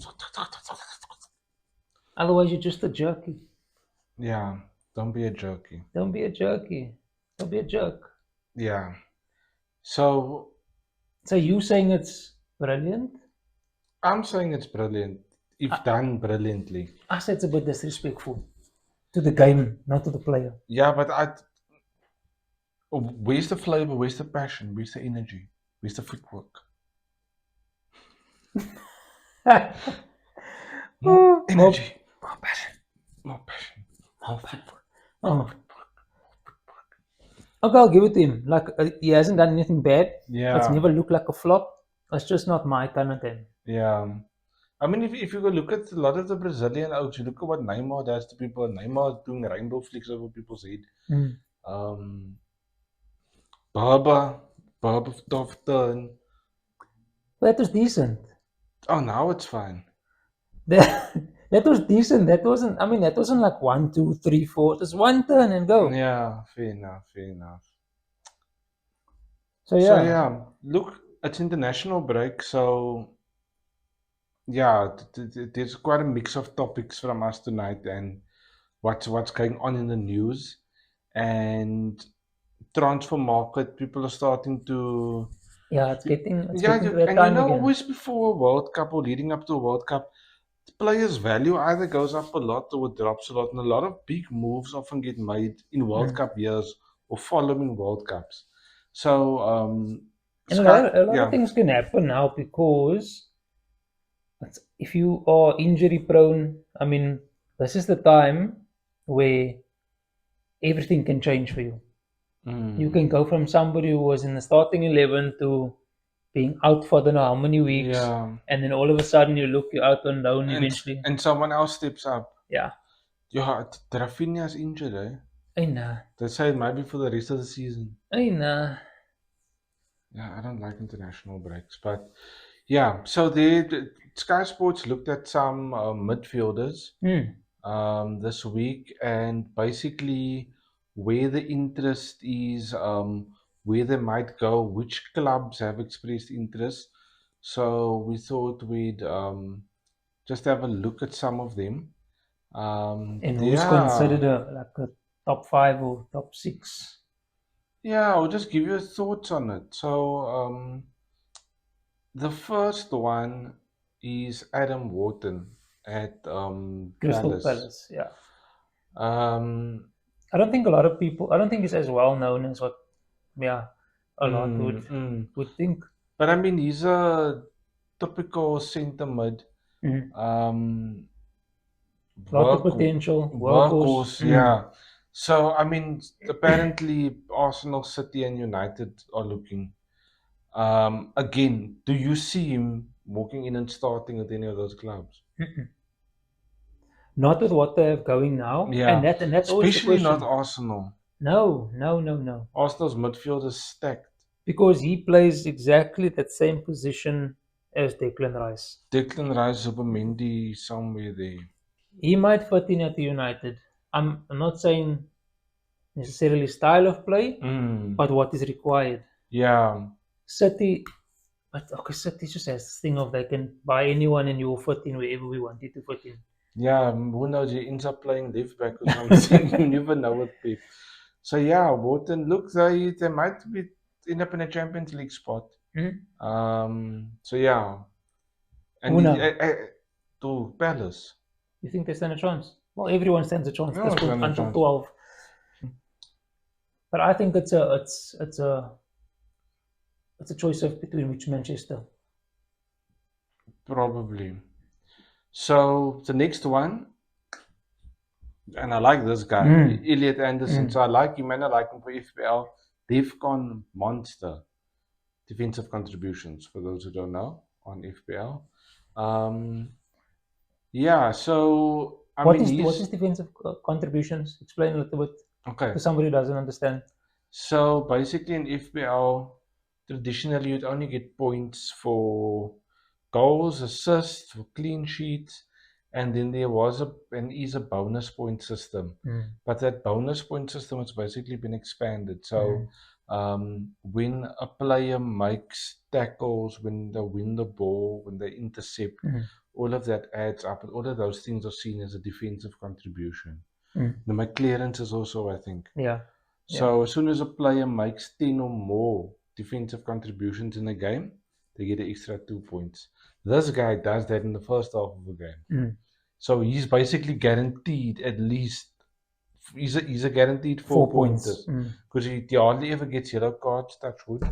Otherwise, you're just a jerky. Yeah, don't be a jerky. Don't be a jerky. Don't be a jerk. Yeah. So So you saying it's brilliant? I'm saying it's brilliant if done brilliantly. I said it's a bit disrespectful to the game, not to the player. Yeah, but where's the flavor? Where's the passion? Where's the energy? Where's the footwork? More energy, more passion, more footwork. Oh. Okay, I'll give it to him. Like he hasn't done anything bad. Yeah. It's never looked like a flop. It's just not my kind of thing. Yeah. I mean, if you go look at a lot of the Brazilian outs, you look at what Neymar does to people. Neymar is doing rainbow flicks over people's head. Barber tough turn. That was decent. Oh, now it's fine. That was decent. That wasn't. I mean, that wasn't like 1, 2, 3, 4. Just one turn and go. Yeah, fair enough. So So yeah, look, it's international break, so yeah, there's quite a mix of topics from us tonight and what's going on in the news and transfer market. People are starting to it's getting. It's yeah, getting to that and time again. always before a World Cup or leading up to a World Cup, the players' value either goes up a lot or it drops a lot, and a lot of big moves often get made in World Cup years or following World Cups. So And a lot of things can happen now because if you are injury prone, I mean, this is the time where everything can change for you. You can go from somebody who was in the starting 11 to being out for I don't know how many weeks, and then all of a sudden you're out on loan eventually. And someone else steps up. Yeah. Rafinha's injured, eh? Hey, nah. They say it might be for the rest of the season. Hey, nah. Yeah, I don't like international breaks, but yeah. So Sky Sports looked at some midfielders this week, and basically where the interest is, where they might go, which clubs have expressed interest. So we thought we'd just have a look at some of them. And who's considered like a top 5 or top 6? Yeah, I'll just give you thoughts on it. So, the first one is Adam Wharton at Crystal Palace. Palace. Yeah. Um, I don't think a lot of people. I don't think he's as well known as what. Yeah, a lot would think. But I mean, he's a typical centre mid. Mhm. Um, Lot of potential. Workhorse. workhorse, yeah. So I mean, apparently Arsenal, City, and United are looking. Again, do you see him walking in and starting at any of those clubs? Not with what they have going now, Yeah, and that's always the especially not question. Arsenal. No. Arsenal's midfield is stacked. Because he plays exactly that same position as Declan Rice. Declan Rice, Zubimendi, somewhere there. He might fit in at the United. I'm not saying necessarily style of play, but what is required. Yeah, City, but okay, City just has this thing of they can buy anyone and you'll fit in wherever we want you to fit in. yeah. Who knows? He ends up playing left back or something. You never know with Pep. So yeah, Wharton. Look, they might be end up in a Champions League spot. So yeah, and Who now? to Palace. You think they stand a chance? Well, everyone stands a chance No, this point stand a until chance. 12. But I think it's a choice of between which Manchester. Probably. So the next one, and I like this guy, Elliot Anderson. So I like him and I like him for FPL. Defcon monster. Defensive contributions, for those who don't know, on FPL. Yeah, so What is defensive contributions? Explain a little bit okay. to somebody who doesn't understand. So basically in FPL, traditionally you'd only get points for goals, assists, for clean sheets, and then there was is a bonus point system. But that bonus point system has basically been expanded. So when a player makes tackles, when they win the ball, when they intercept, all of that adds up, and all of those things are seen as a defensive contribution. The make clearances also, I think. Yeah. So as soon as a player makes 10 or more defensive contributions in a game, they get an extra 2 points. This guy does that in the first half of the game. So he's basically guaranteed at least, he's a guaranteed 4 points. Because he hardly ever gets yellow cards, touch wood.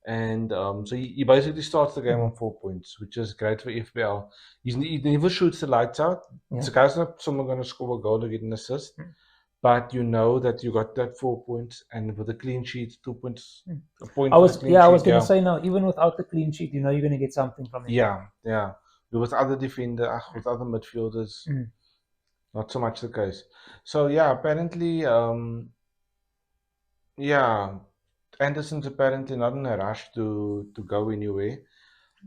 And so he basically starts the game on 4 points, which is great for FPL. He never shoots the lights out. The guy's not someone going to score a goal or get an assist. But you know that you got that 4 points, and with a clean sheet, 2 points, a point. I was going to say now, even without the clean sheet, you know you're going to get something from it. Yeah. With other defenders, with other midfielders, not so much the case. So yeah, apparently, Anderson's apparently not in a rush to go anywhere.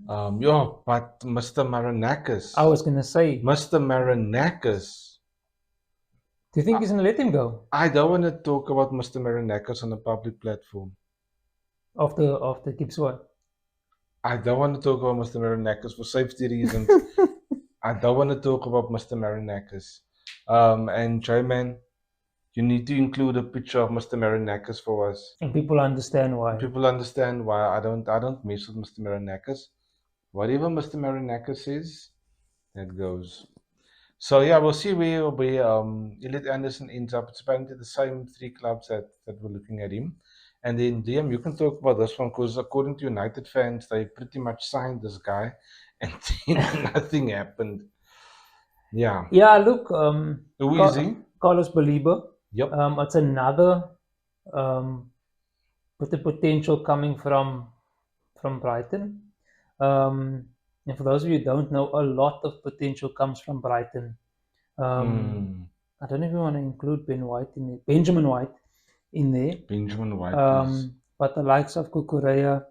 But Mr. Marinakis. I was going to say, Mr. Marinakis. Do you think he's going to let him go? I don't want to talk about Mr. Marinakis on a public platform. After Gibbs what? I don't want to talk about Mr. Marinakis for safety reasons. I don't want to talk about Mr. Marinakis. And J-Man, you need to include a picture of Mr. Marinakis for us. And people understand why. People understand why I don't mess with Mr. Marinakis. Whatever Mr. Marinakis says, that goes. So yeah, we'll see where Elliot Anderson ends up. It's apparently the same 3 clubs that were looking at him. And then DM, you can talk about this one because according to United fans, they pretty much signed this guy, and then nothing happened. Yeah. Yeah. Look. Who is he? Carlos Baleba. Yep. It's another with the potential coming from Brighton. And for those of you who don't know, a lot of potential comes from Brighton. I don't know if you want to include Benjamin White in there. Benjamin White. But the likes of Cucurella,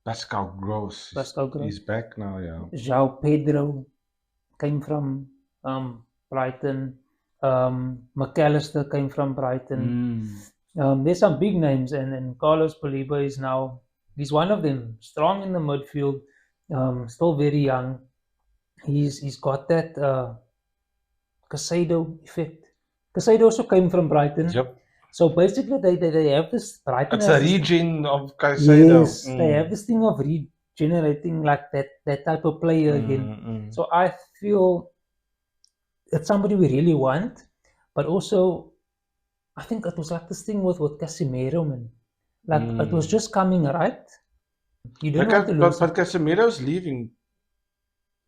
Pascal Gross. He's back now, yeah. João Pedro came from Brighton. McAllister came from Brighton. There's some big names, and Carlos Baleba is now. He's one of them, strong in the midfield, still very young. He's got that Casado effect. Casado also came from Brighton. Yep. So basically, they have this Brighton It's has a this, regen of Caicedo. yes, they have this thing of regenerating like that type of player again. So I feel it's somebody we really want, but also I think it was like this thing with Casemiro, man. Like it was just coming right. You didn't want to lose But him. Casemiro's leaving.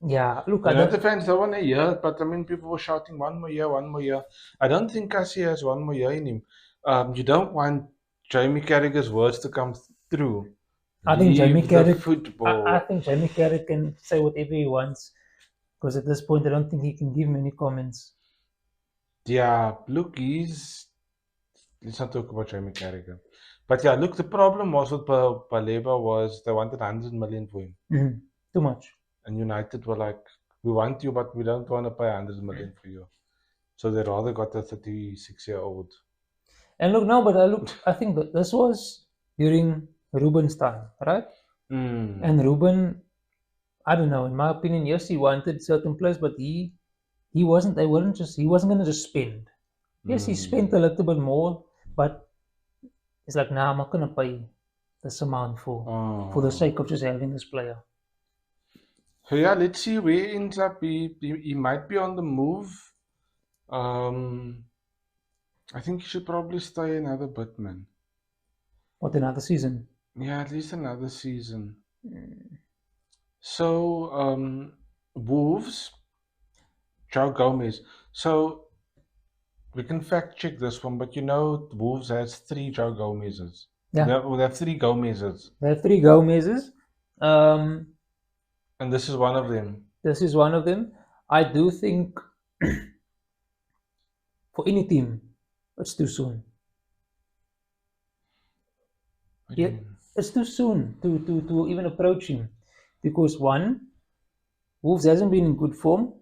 Yeah, look, I United don't. fans don't want to hear it, but I mean, people were shouting 1 more year, 1 more year. I don't think Cassie has 1 more year in him. You don't want Jamie Carragher's words to come through. I think Jamie Leave the Carragher. I football. think Jamie Carragher can say whatever he wants because at this point I don't think he can give many comments. Yeah, look, let's not talk about Jamie Carragher. But yeah, look, the problem was with Baleba was they wanted 100 million for him. Too much. And United were like, we want you, but we don't want to pay 100 million for you. So they rather got a 36-year-old. And look now, but I think that this was during Ruben's time, right? And Ruben, I don't know, in my opinion, yes, he wanted certain players, but he wasn't. He wasn't going to just spend. Yes, he spent a little bit more, but it's like, nah, I'm not going to pay this amount for the sake of just having this player. So yeah, let's see where he ends up. He might be on the move. I think he should probably stay another bit, man. What, another season? Yeah, at least another season. So, Wolves, Joe Gomez. So we can fact check this one, but Wolves has 3 Joe Gomez's. Yeah. They have 3 Gomez's. They have 3 Gomez's. And this is one of them. This is one of them. I do think for any team, it's too soon. Yeah, it's too soon to even approach him because one, Wolves hasn't been in good form,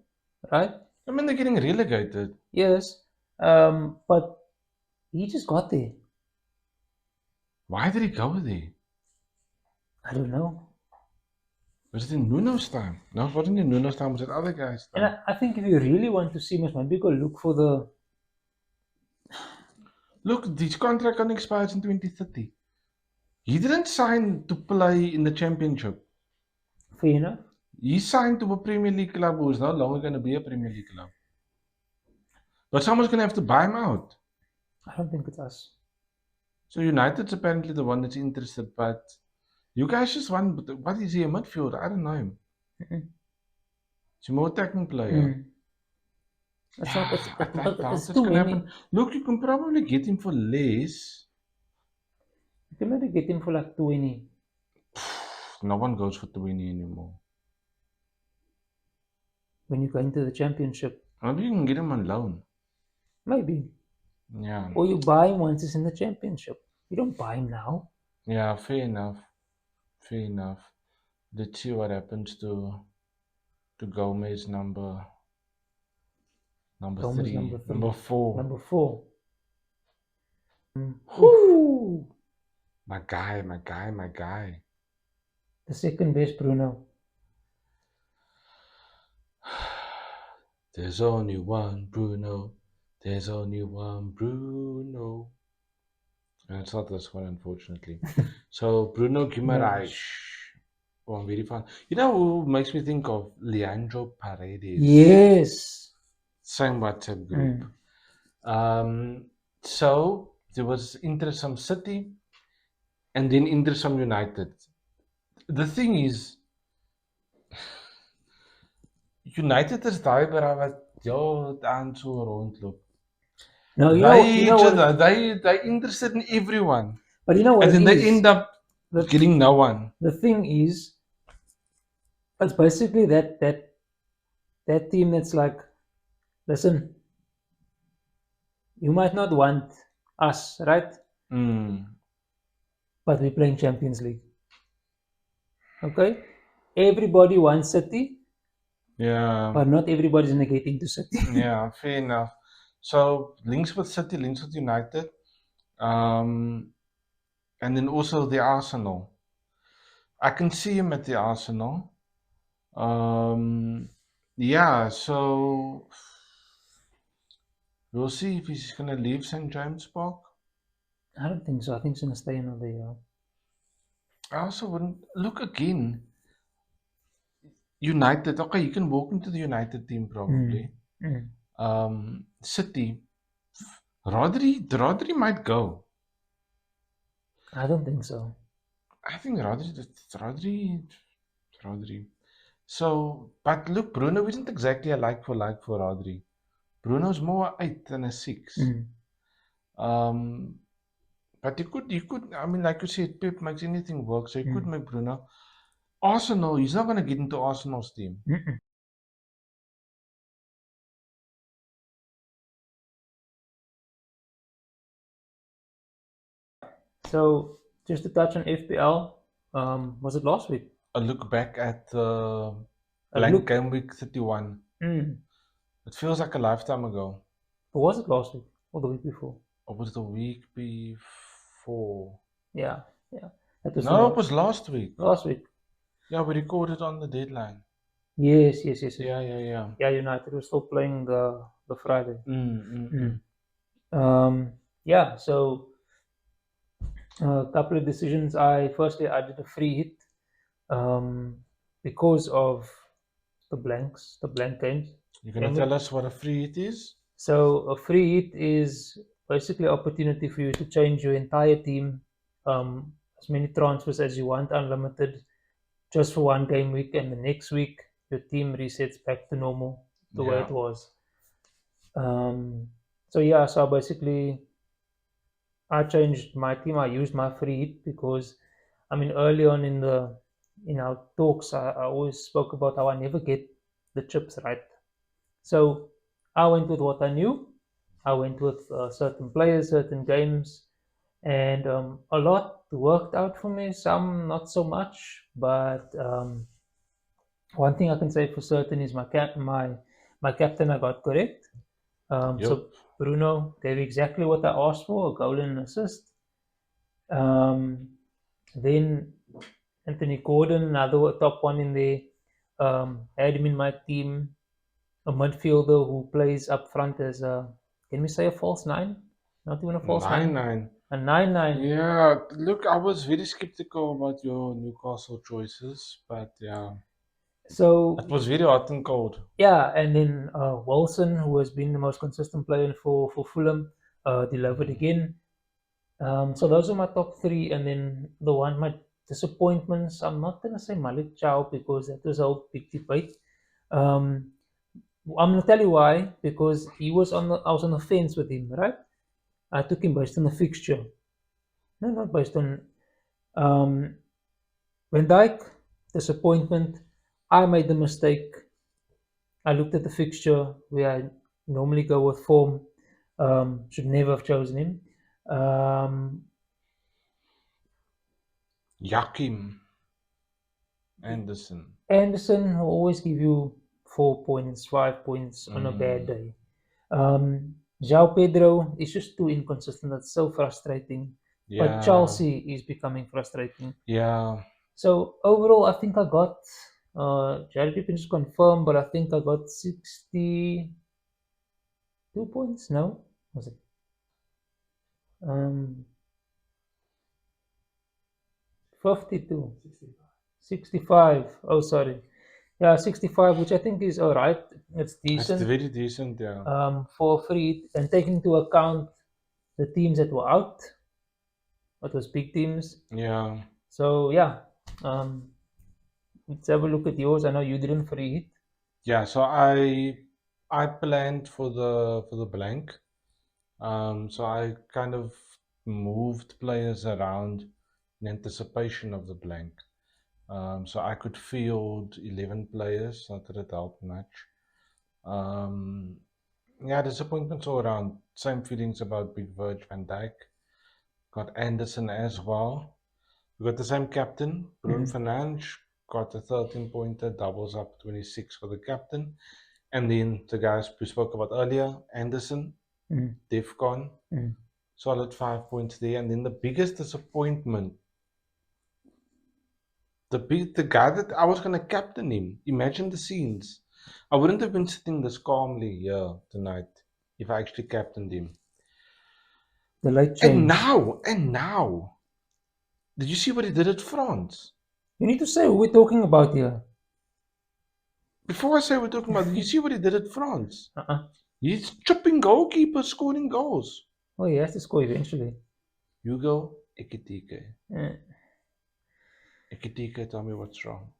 right? I mean, they're getting relegated. Yes, but he just got there. Why did he go there? I don't know. Was it in Nuno's time? No, it wasn't in Nuno's time. Was it other guys' time? And I think if you really want to see him, maybe go look for the. Look, his contract only expires in 2030. He didn't sign to play in the championship. Fair enough. He signed to a Premier League club who's no longer going to be a Premier League club. But someone's going to have to buy him out. I don't think it's us. So United's apparently the one that's interested, but you guys just want, what is he, a midfielder? I don't know him. He's a more attacking player. It's too many. Look, you can probably get him for less. You can maybe get him for like 20. No one goes for 20 anymore. When you go into the championship. Maybe you can get him on loan. Maybe. Yeah. Or you buy him once he's in the championship. You don't buy him now. Yeah, fair enough. Fair enough. Let's see what happens to Gomez number 3. Number 4. Number 4. Whoo! My guy. The second best, Bruno. There's only one Bruno. There's only one Bruno. And it's not this one, unfortunately. So, Bruno Guimaraes. Oh, I'm very fun. You know who makes me think of? Leandro Paredes. Yes. Same WhatsApp group. So, there was interest from City and then interest from United. The thing is, United is daai bera wat aan so rondloop. No, They interested in everyone. But you know what? And then they end up getting no one. The thing is, it's basically that team that's like, listen, you might not want us, right? But we're playing Champions League. Okay? Everybody wants City. Yeah. But not everybody's going to get into City. Yeah, fair enough. So, links with City, links with United. And then also the Arsenal. I can see him at the Arsenal. Yeah, so we'll see if he's going to leave St. James Park. I don't think so. I think he's going to stay another year. I also wouldn't look again. United, okay, you can walk into the United team probably. City, Rodri might go. I don't think so. I think Rodri. So, but look, Bruno isn't exactly a like for Rodri. Bruno's more a 8 than a 6. But you could, I mean, like you said, Pep makes anything work, so you could make Bruno. Arsenal, he's not going to get into Arsenal's team. So, just to touch on FPL, was it last week? A look back at A blank look- game week 31. It feels like a lifetime ago. Or was it last week or the week before? Or was it the week before? Yeah. That was No, it was last week. last week. Yeah, we recorded on the deadline. Yes. Yeah. Yeah, United were still playing the Friday. Yeah, so a couple of decisions. Firstly I did a free hit because of the blank games. You're going to tell us what a free hit is? So a free hit is basically an opportunity for you to change your entire team, as many transfers as you want, unlimited, just for one game week, and the next week your team resets back to normal the way it was. So basically I changed my team. I used my free hit because, I mean, early on in our talks, I always spoke about how I never get the chips right. So I went with what I knew. I went with certain players, certain games, and a lot worked out for me. Some not so much, but one thing I can say for certain is my captain I got correct. So Bruno gave exactly what I asked for, a goal and an assist. Then Anthony Gordon, another top one in there, had him in my team, a midfielder who plays up front as can we say a false 9? Not even a false 9. 9-9. A 9-9. Yeah, look, I was very skeptical about your Newcastle choices, but yeah. So it was very hot and cold. Yeah, and then Wilson, who has been the most consistent player for Fulham, delivered again. So those are my top 3, and then my disappointments. I'm not gonna say Malik Chow because that was a whole big debate. I'm gonna tell you why, because I was on the fence with him, right? I took him based on the fixture. No, not based on Van Dijk, disappointment. I made the mistake. I looked at the fixture where I normally go with form. Should never have chosen him. Joachim Anderson. Anderson will always give you 4 points, 5 points on a bad day. João Pedro is just too inconsistent. That's so frustrating. Yeah. But Chelsea is becoming frustrating. Yeah. So overall, I think I got, Jared, you can just confirm, but I think I got 62 points. No? Was it? 52. 65. Oh, sorry. Yeah, 65, which I think is all right. It's decent. It's very decent, yeah. For free, and taking into account the teams that were out, what was big teams. Yeah. So yeah, let's have a look at yours. I know you didn't free hit. Yeah, so I planned for the blank. So I kind of moved players around in anticipation of the blank. So I could field 11 players, not that it helped much. Yeah, disappointments all around. Same feelings about Big Virg van Dijk. Got Anderson as well. We got the same captain, Bruno Fernandes. Got a 13-pointer, doubles up 26 for the captain. And then the guys we spoke about earlier, Anderson, Defcon, solid 5 points there. And then the biggest disappointment, the guy that I was going to captain him, imagine the scenes. I wouldn't have been sitting this calmly here tonight if I actually captained him. The light change. And now, did you see what he did at France? You need to say who we're talking about here. Before I say we're talking about, did you see what he did at France? Uh-uh. He's chipping goalkeepers, scoring goals. Oh, he has to score eventually. Hugo Ekitike. Eh. Ekitike, tell me what's wrong.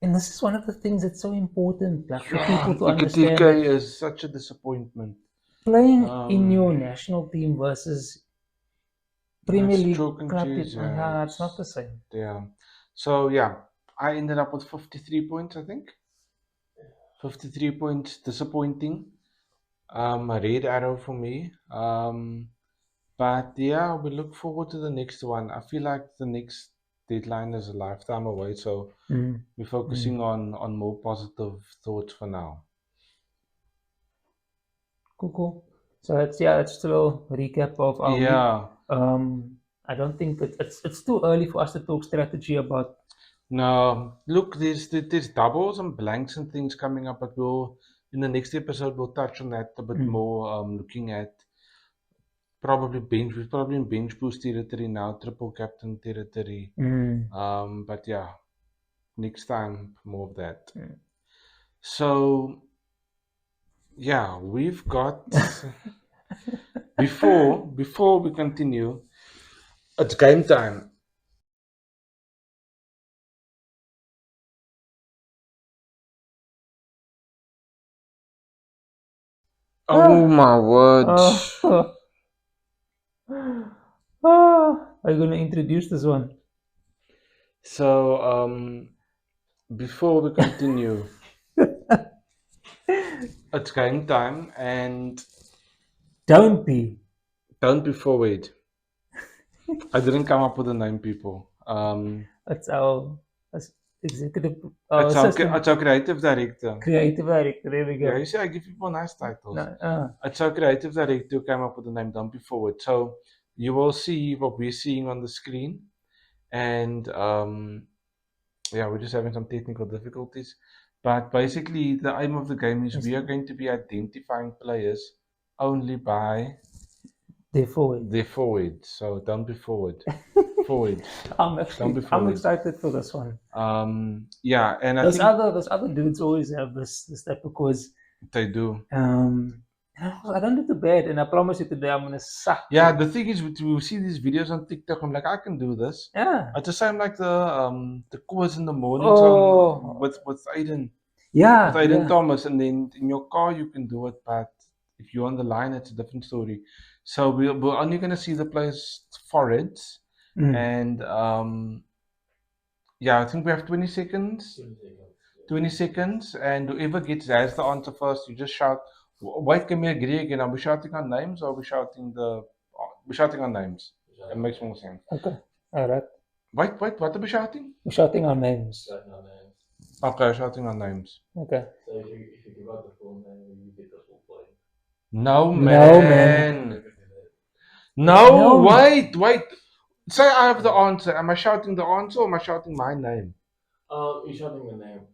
And this is one of the things that's so important, like for people to understand. Ekitike is such a disappointment. Playing in your national team versus Premier League chalk and club, cheese, it's not the same. Yeah. So yeah, I ended up with 53 points, I think. 53 points, disappointing. A red arrow for me. But yeah, we look forward to the next one. I feel like the next deadline is a lifetime away, so we're focusing on more positive thoughts for now. Cool. So it's just a little recap of our week. I don't think it's too early for us to talk strategy about. No, look, there's doubles and blanks and things coming up, but in the next episode we'll touch on that a bit more. Looking at probably we're probably in bench boost territory now, triple captain territory. But yeah, next time more of that. So yeah, we've got before we continue, it's game time. Oh my word. Are you going to introduce this one? So before we continue, it's game time, and don't be forward. I didn't come up with a name, people. It's our executive. It's our creative director. Creative director. There we go. Yeah, you see, I give people nice titles. No, It's our creative director who came up with the name. Don't be forward. So you will see what we're seeing on the screen, and yeah, we're just having some technical difficulties. But basically, the aim of the game is we are going to be identifying players only by their forward. So don't be forward. Forward. I'm excited for this one. Yeah, and those other dudes always have this type because they do. I don't do too bad, and I promise you today I'm gonna suck. Yeah, the thing is, we see these videos on TikTok. I'm like, I can do this. Yeah. It's the same like the quiz in the morning with Aiden. Yeah. With Aiden Thomas, and then in your car you can do it, but if you're on the line, it's a different story. So we're only gonna see the players' foreheads, and yeah, I think we have 20 seconds. 20 seconds, and whoever has the answer first, you just shout. Wait, can we agree again? Are we shouting on names or are we shouting we're shouting on names? It makes more sense. Okay. Alright. Wait, what are we shouting? We're shouting on names. Okay, shouting on names. Okay. So if you give out the full name, you get the full point. No, man. No, wait. Say I have the answer. Am I shouting the answer or am I shouting my name? You're shouting the name.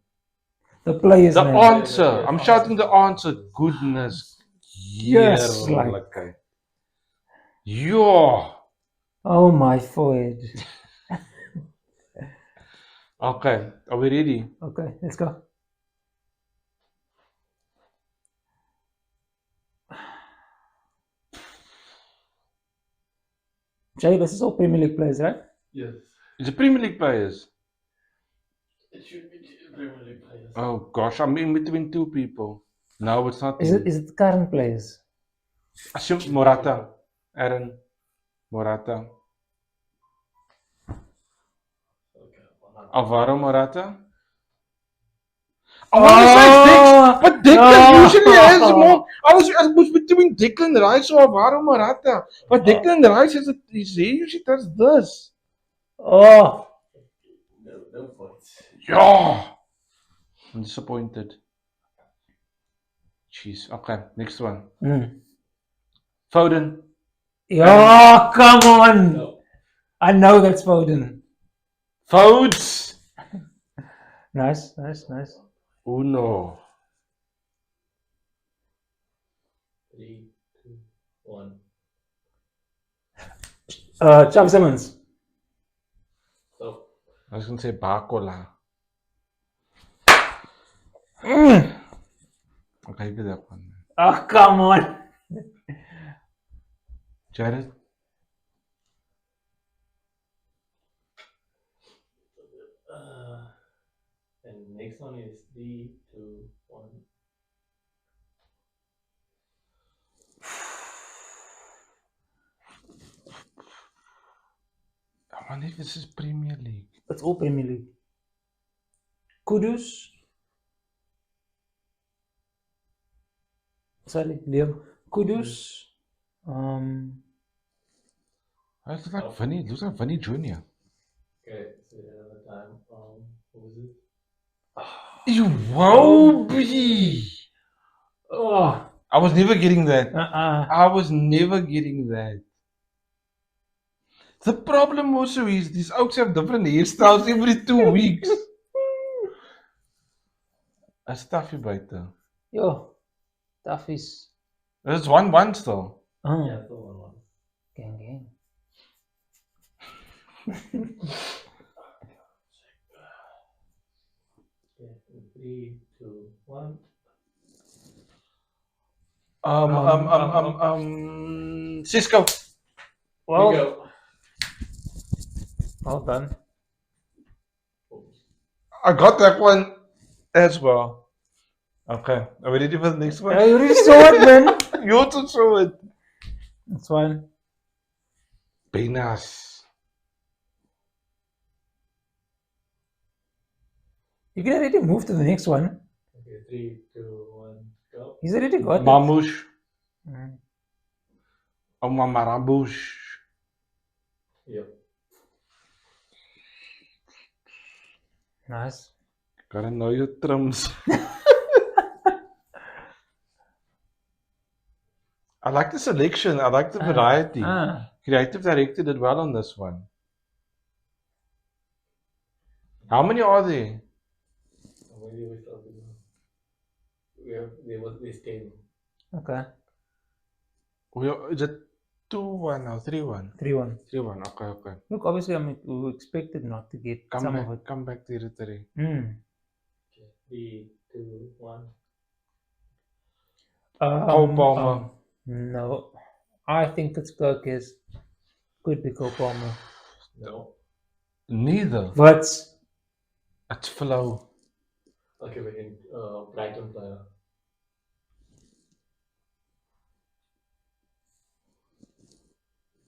The player's name. The answer. I'm shouting the answer. Goodness. Yes. Okay. Yo. Oh my forehead. Okay. Are we ready? Okay, let's go. Jay, this is all Premier League players, right? Yes. It's a Premier League players. It should be Premier League players. Oh gosh, I'm in between two people. No, it's not. Is it current players? Assume Morata. Aaron Morata. Okay. Alvaro Morata. But Declan usually has more. I was between Declan Rice or Alvaro Morata. But Declan Rice he usually does this. Oh. No points. Yeah. I'm disappointed. Jeez. Okay, next one. Foden. Oh, come on. No. I know that's Foden. Fodes. Nice. Uno. 3, 2, 1. Chav Simmons. So, I was going to say Bakola. Okay, give that one. Oh, come on. Jared? and next one is 3, 2, 1. I wonder if this is Premier League. It's all Premier League. Kudus. Sorry, Liam. Kudus. It looks like Vinny. It looks like Vinny Jr. Okay, so another time. What was it? Iwobi! Oh. I was never getting that. Uh-uh. I was never getting that. The problem also is these outs have different hairstyles every 2 weeks. A stuffy buite. Yo. Toughies. There's 1-1 still. Oh. Yeah, the 1. Gang. Okay, 3, 2, 1. Cisco. Well, Go. well done. I got that one as well. Okay, are we ready for the next one? I already saw it, man. You also saw it. That's fine. Penas. You can already move to the next one. Okay, 3, 2, 1, go. He's already got it. Mamush. Mm. Mamarambush. Yep. Nice. Gotta know your trims. I like the selection. I like the variety. Creative Director did well on this one. How many are there? How many we started now? There's 10. Okay. Is it 2-1 or 3-1? 3-1. 3-1. Okay. Look, obviously, we expected not to get some of it. Come back territory. Mm. Okay, 3, 2, 1. Cole Palmer. No. I think it's Kirkes. Could be Cole Palmer. No. Neither. But It's Flow. Okay, we can Brighton player.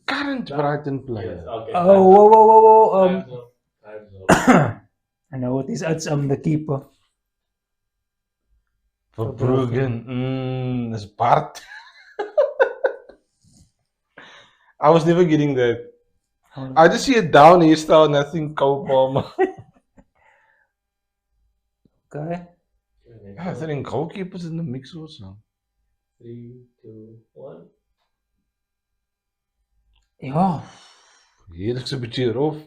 Current Brighton player. Yes, okay. whoa. Time's up. I know what is. It's the keeper. Verbruggen. It's Bart. I was never getting that. I just see a down hairstyle and I think Cole Palmer. Okay. I think goalkeepers in the mix also. 3, 2, 1. Ja. Hier looks a bit rough.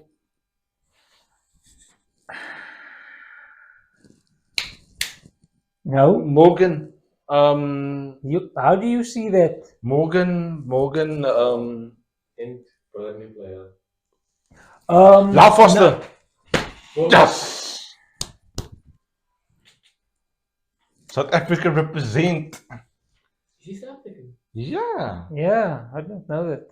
No. Morgan. How do you see that? Morgan. And Burnley player. Lau Foster. No. Yes. South Africa represent. Is he South African? Yeah. Yeah, I don't know that.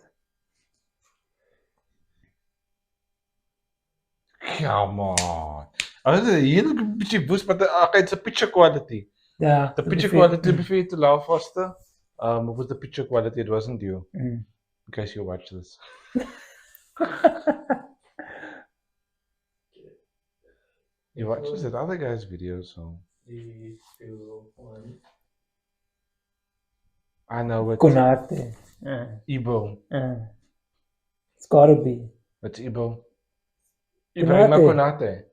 Come on. Hier look a bit boost, but it's a picture quality. Yeah. The picture quality, to be fair to Lau Foster, what was the picture quality? It wasn't you. Mm. In case you watch this. You watch that other guy's video, so 3, 2, 1. I know it. Konate. Ibo. It's gotta be. It's Ibo. Ibrahima Konate.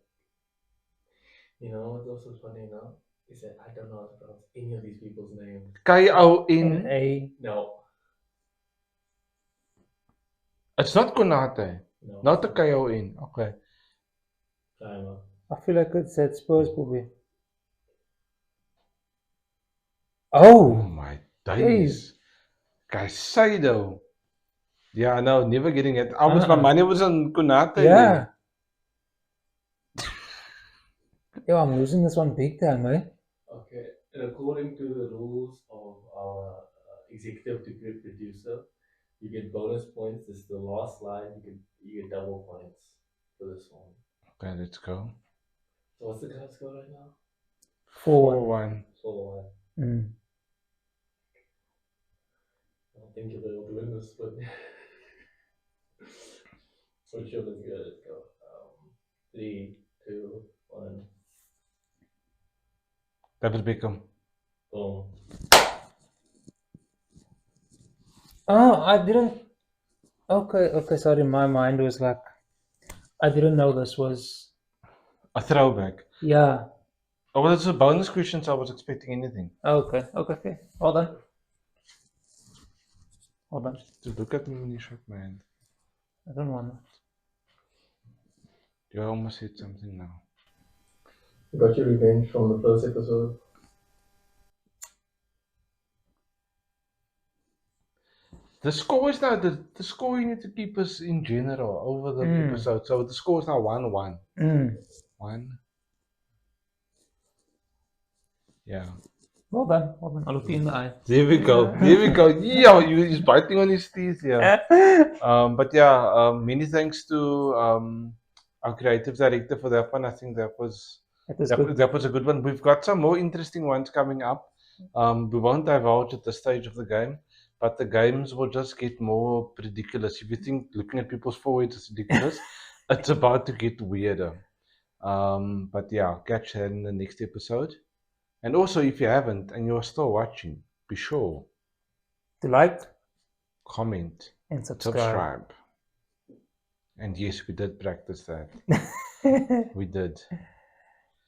You know what's also funny now? Is that I don't know how to pronounce any of these people's names. K-O-N. A. No. It's not Konate. No. Not the K-O-N. Okay. Timer. I feel like it's at Spurs, probably. Oh! Oh my days. Caicedo. Yeah, no, never getting it. I was, my money was on Konate. Yeah. Yo, I'm losing this one big time, eh? Okay, and according to the rules of our executive decree producer, you get bonus points. This is the last line. You get double points for this one. Okay, let's go. So what's the current score right now? 4-1. 4-1. 4-1. Mm. I don't think you'll be able to win this, but for sure, let's go. Let's go. 3, 2, 1. David Beckham. Boom. Oh, I didn't. Okay, sorry. My mind was like, I didn't know this was. A throwback. Yeah. Oh, well, it's a bonus question, so I was expecting anything. Okay. Well done. To look at me when you shook my hand. I don't want to. You almost said something now. You got your revenge from the first episode. The score is now the score you need to keep us in general over the episode. So the score is now 1-1. 1. Yeah. Well done. I'll look you in the eye. There we go. Yeah, he's biting on his teeth. Yeah. But yeah, many thanks to our creative director for that one. I think that was good. that was a good one. We've got some more interesting ones coming up. We won't divulge at this stage of the game, but the games will just get more ridiculous. If you think looking at people's foreheads is ridiculous, it's about to get weirder. But yeah, catch that in the next episode. And also, if you haven't and you're still watching, be sure To like comment, and subscribe. And yes, we did practice that. We did.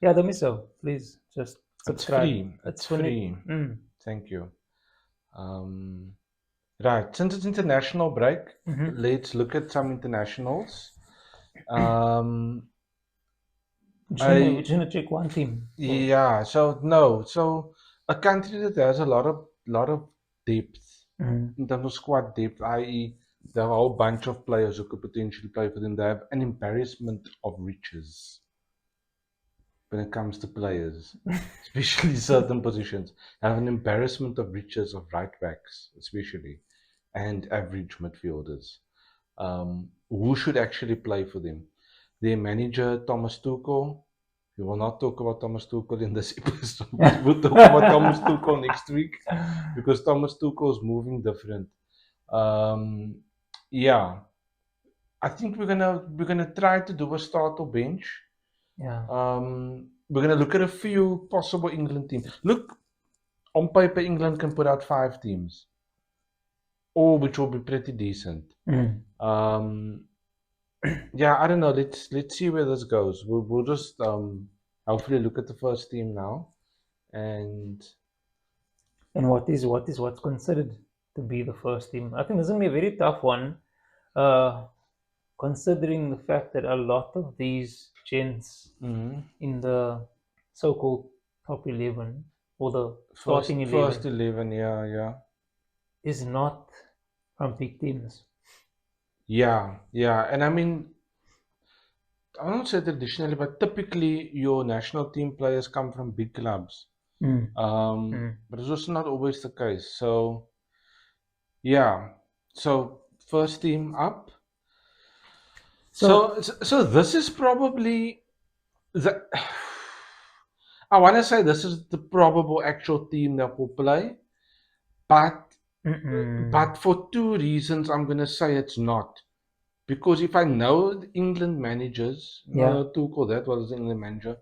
Yeah, don't miss so. Please just subscribe. It's free. Thank you. Right, since it's international break, let's look at some internationals. We're just gonna check one team. Yeah, so a country that has a lot of depth in terms of squad depth, i.e., they have a whole bunch of players who could potentially play for them. They have an embarrassment of riches when it comes to players, especially certain positions. They have an embarrassment of riches of right backs, especially, and average midfielders. Who should actually play for them? Their manager, Thomas Tuchel. We will not talk about Thomas Tuchel in this episode. We'll talk about Thomas Tuchel next week because Thomas Tuchel is moving different. Yeah, I think we're gonna try to do a start or bench. Yeah. We're gonna look at a few possible England teams. Look, on paper, England can put out 5 teams, all which will be pretty decent. Yeah, I don't know. Let's see where this goes. We'll just hopefully look at the first team now, and what's considered to be the first team. I think this is gonna be a very tough one, considering the fact that a lot of these gents in the so-called top 11 or the starting 11 first 11, yeah, is not from big teams. Yeah, and I mean, I don't say traditionally, but typically your national team players come from big clubs. But it's also not always the case. So, yeah. So first team up. So this is probably the. I want to say this is the probable actual team that will play, but for 2 reasons, I'm gonna say it's not. Because if I know the England managers, Tuchel, that was the England manager,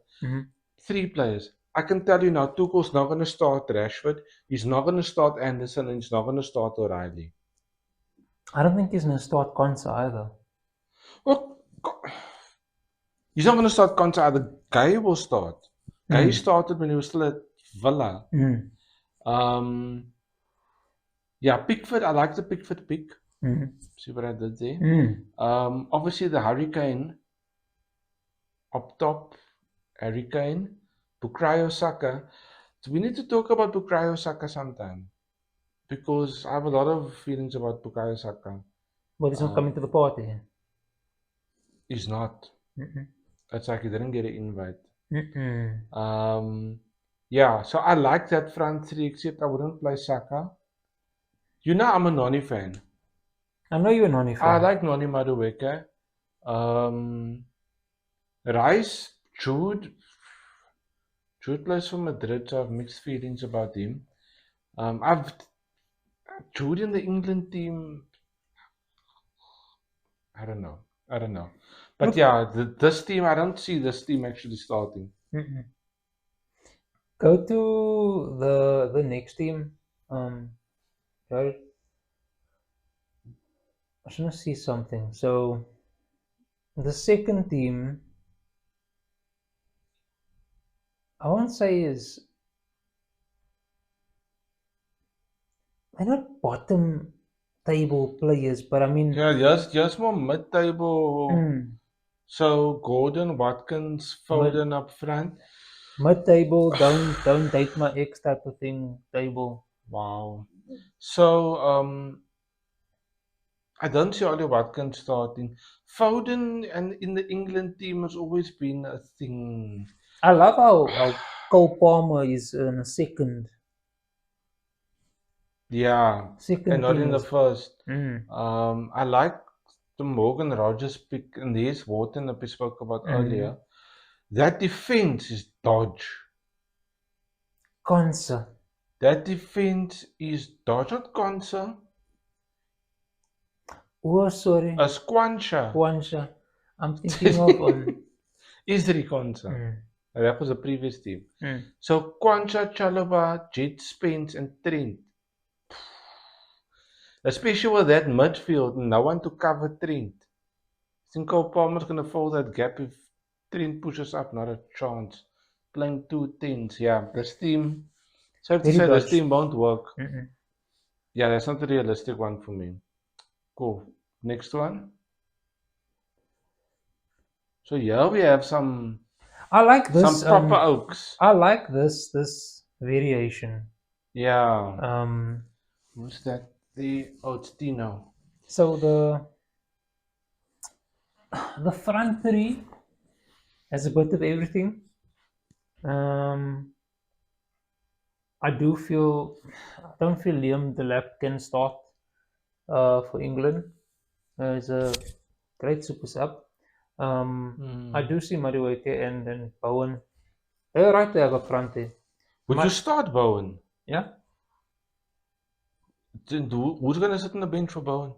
3 players. I can tell you now, Tuchel's not going to start Rashford, he's not going to start Anderson, and he's not going to start O'Reilly. I don't think he's going to start Konsa either. Well, he's not going to start Konsa either. Guy will start. Guy started when he was still at Villa. Yeah, Pickford, I like the Pickford pick. See what I did there? Obviously the Hurricane up top, Hurricane, Bukayo Saka. So we need to talk about Bukayo Saka sometime because I have a lot of feelings about Bukayo Saka. But he's not coming to the party. He's not. Mm-mm. It's like he didn't get an invite. Mm-mm. Yeah, so I like that front three, except I wouldn't play Saka. You know, I'm a Noni fan. I know you're a Noni I fan. like Noni Madueke. Rice, Jude. Jude plays for Madrid, so I have mixed feelings about him. Jude in the England team. I don't know. But Look- yeah, this team, I don't see this team actually starting. Mm-mm. Go to the next team. Jared. I just want to see something. So the second team, I won't say is they're not bottom table players, but I mean, Yeah, just more mid-table. mm, So Gordon, Watkins, Foden up front. mid-table, don't date my ex type of thing. Table. Wow. So I don't see Ollie Watkins starting. Foden and in the England team has always been a thing. I love how Cole Palmer is in a second Yeah, and not team. in the first. Mm, I like the Morgan Rogers pick, and there's Wharton that we spoke about earlier. That defense is dodge. Konsa. That defense is dodge, not Konsa. Oh, sorry. A Squancha. Kwansha. I'm thinking of Isri Konsa. That was the previous team. mm. So Kwansha, Chalobah, Jet Spence, and Trent. Especially with that midfield, no one to cover Trent. I think Cole Palmer's going to fill that gap if Trent pushes up. Not a chance. Playing 2 10s. Yeah, this team. So I have to Very say this dodge. team won't work. Mm-mm. Yeah, that's not a realistic one for me. Cool. Next one. So here we have some I like this. proper oaks. I like this variation. Yeah. Who's that? It's Tino. So the front three has a bit of everything. I don't feel Liam Delap can start for England. He's a great super sub. I do see Madueke and Bowen. They're right to have a front there. Would you start Bowen? Yeah. Who's going to sit on the bench for Bowen?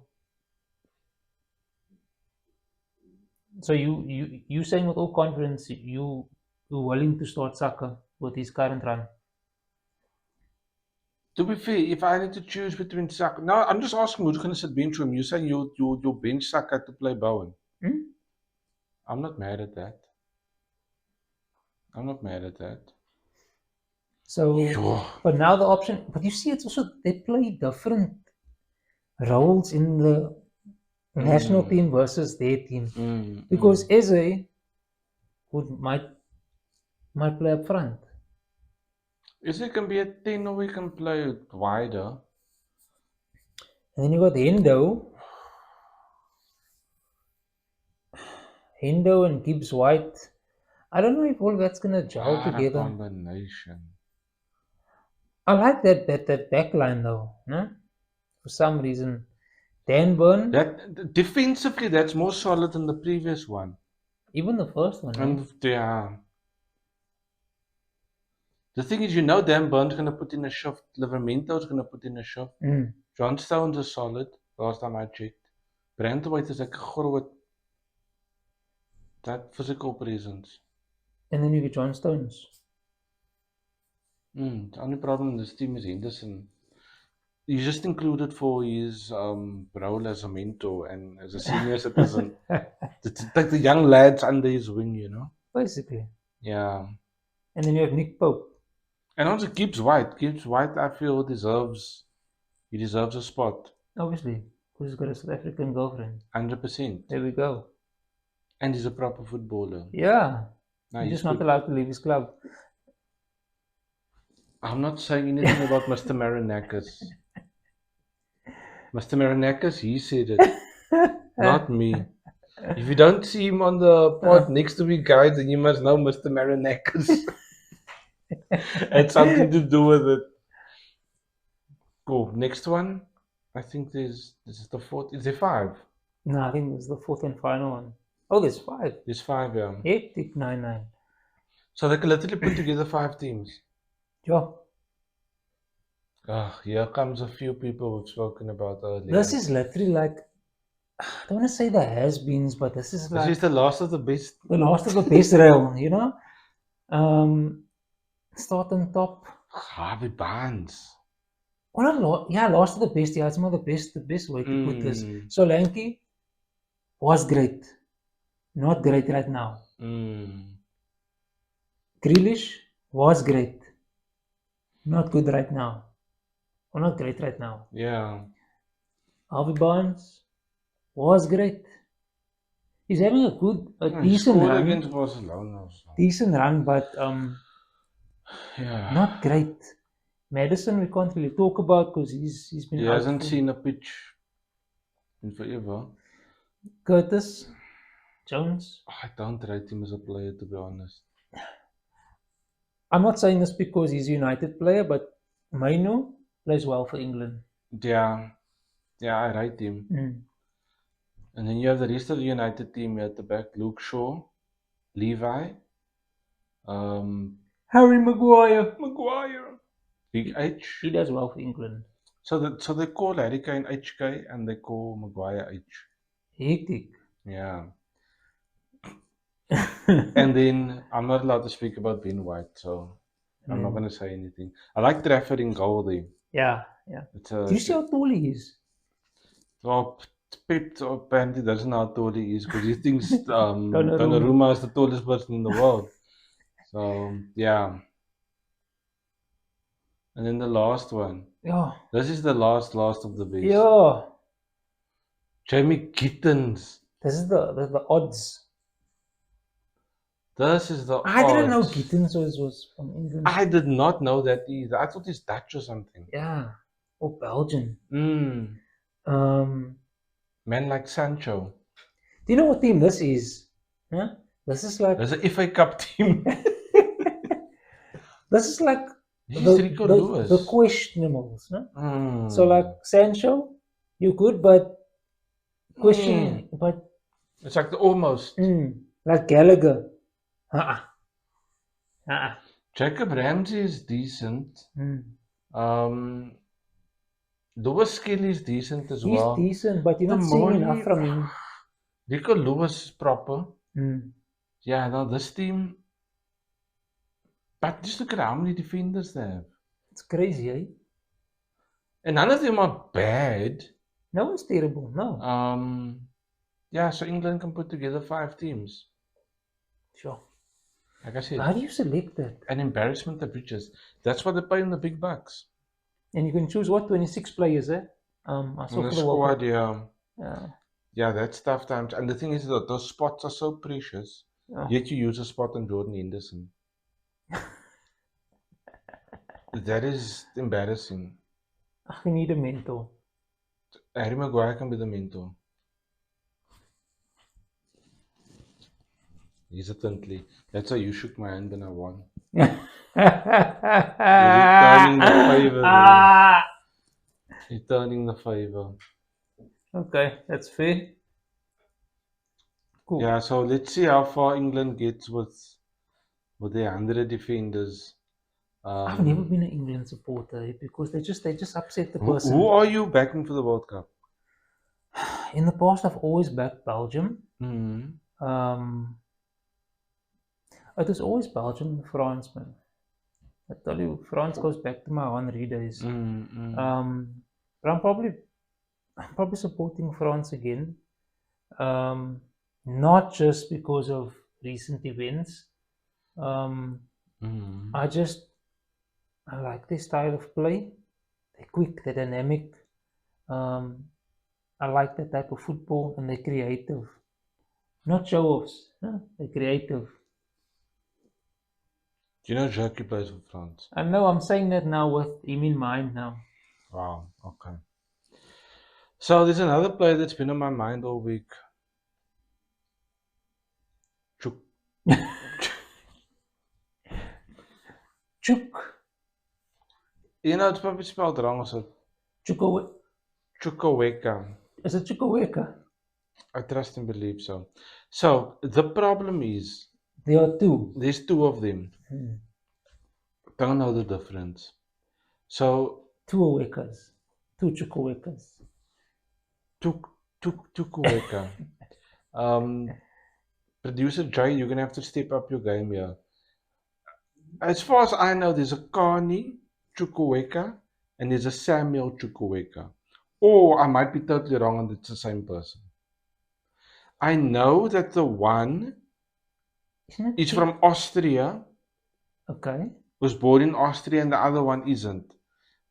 So you saying with all confidence you're willing to start Saka with his current run? To be fair, if I need to choose between Saka, no, I'm just asking who's going to sit bench for him. You're saying you'll bench Saka to play Bowen. I'm not mad at that. So, Sure. but now the option, but you see, it's also they play different roles in the national team versus their team. Because Eze might play up front. Eze can be a 10 or we can play it wider. And then you got Hendo and Gibbs White. I don't know if all that's gonna gel together. Combination. I like that back line though, no? For some reason. Dan Burn. That defensively, that's more solid than the previous one. Even the first one. And yeah. The thing is, Dan Burn's going to put in a shift. Livermento's going to put in a shift. John Stones is solid. Last time I checked. Brandweight is like groot. That physical presence. And then you get John Stones. The only problem in this team is Henderson. He's just included for his role as a mentor and as a senior citizen. To take the young lads under his wing, Basically. Yeah. And then you have Nick Pope. And also Gibbs White. Gibbs White, I feel, deserves a spot. Obviously. Because he's got a South African girlfriend. 100%. There we go. And he's a proper footballer. Yeah. No, he's just not allowed to leave his club. I'm not saying anything about Mr. Marinakis. Mr. Marinakis, he said it. Not me. If you don't see him on the pod next to me, guys, then you must know Mr. Marinakis. It's something to do with it. Cool. Next one. I think this is the fourth. Is there 5? No, I think it was the fourth and final one. Oh, there's 5. There's 5, yeah. Hectic 9-9. So they can literally put together 5 teams. Yeah. Here comes a few people we've spoken about earlier. This is literally like, I don't want to say the has-beens, but this is like This is the last of the best. the last of the best rail, you know? Start on top. Harvey Barnes. Well, not yeah, last of the best. Yeah, it's not the best way to put this. Solanke was great. Not great right now. Grealish was great. Not good right now. Or not great right now. Yeah. Harvey Barnes was great. He's having a He decent scored run. against Barcelona. So. Decent run, but Yeah. not great. Madison we can't really talk about because he's been He out hasn't for- seen a pitch in forever. Curtis Jones. I don't rate him as a player, to be honest. I'm not saying this because he's a United player, but Mainu plays well for England. Yeah. Yeah, I rate him. And then you have the rest of the United team here at the back. Luke Shaw, Levi, Harry Maguire. Big H. He does well for England. So they call Harry Kane HK and they call Maguire H. Hectic. Yeah. And then I'm not allowed to speak about Ben White, so I'm not going to say anything. I like Trafford in goal there. Yeah. It's Do you see how tall he is? Well, Pep apparently doesn't know how tall he is because he thinks Donnarumma is the tallest person in the world. So, yeah. And then the last one. Yeah. This is the last of the best. Yeah. Jamie Gittins. This is the odds. This is the I didn't know odds. Gittins was from England. I did not know that either. I thought he's Dutch or something. Yeah. Or Belgian. Man like Sancho. Do you know what team this is? Huh? This is like There's an FA Cup team. this is like This is Rico Lewis. the questionables, no? So like Sancho, you're good, but question, but it's like the almost. like Gallagher, Jacob Ramsey is decent. Lewis Kelly is decent as He's well. decent, but you're not seeing enough from him. Rico Lewis is proper. Yeah, now this team. But just look at how many defenders they have. It's crazy, eh? And none of them are bad. No one's terrible, no. Yeah, so England can put together 5 teams. Sure. Like I said, How do you select that? an embarrassment of riches. That's why they're paying the big bucks. And you can choose what 26 players, eh? I saw In the for the World squad, Cup. yeah. Yeah, that's tough times. And the thing is that those spots are so precious. Yeah. Yet you use a spot on Jordan Henderson. That is embarrassing. You need a mentor. Harry Maguire can be the mentor. Hesitantly. That's how you shook my hand when I won. Returning the favor. Returning the favor. Okay, that's fair. Cool. Yeah, so let's see how far England gets with their 100 defenders. I've never been an England supporter because they just upset the person. Who are you backing for the World Cup? In the past, I've always backed Belgium. It was always Belgium and France, man. I tell you, France goes back to my Henry days. But I'm probably supporting France again. Not just because of recent events. I like their style of play. They're quick, they're dynamic. I like that type of football, and they're creative. Not show-offs, no? They're creative. Do you know Jackie plays for France? I know, I'm saying that now with him in mind now. Wow, okay. So there's another player that's been on my mind all week. Chuk. Chuk. You know, it's probably spelled wrong also. Chukwueka. Is it Chukwueka? I trust and believe so. So the problem is There are two. there's two of them. Hmm. Don't know the difference. So Two Owekas. Two Chukwuekas. Chukwueka. Producer Jay, you're gonna have to step up your game here. As far as I know, there's a Kani Chukwueka and there's a Samuel Chukwueka. Or I might be totally wrong and it's the same person. I know that the one Isn't it? is from Austria, Okay. was born in Austria, and the other one isn't.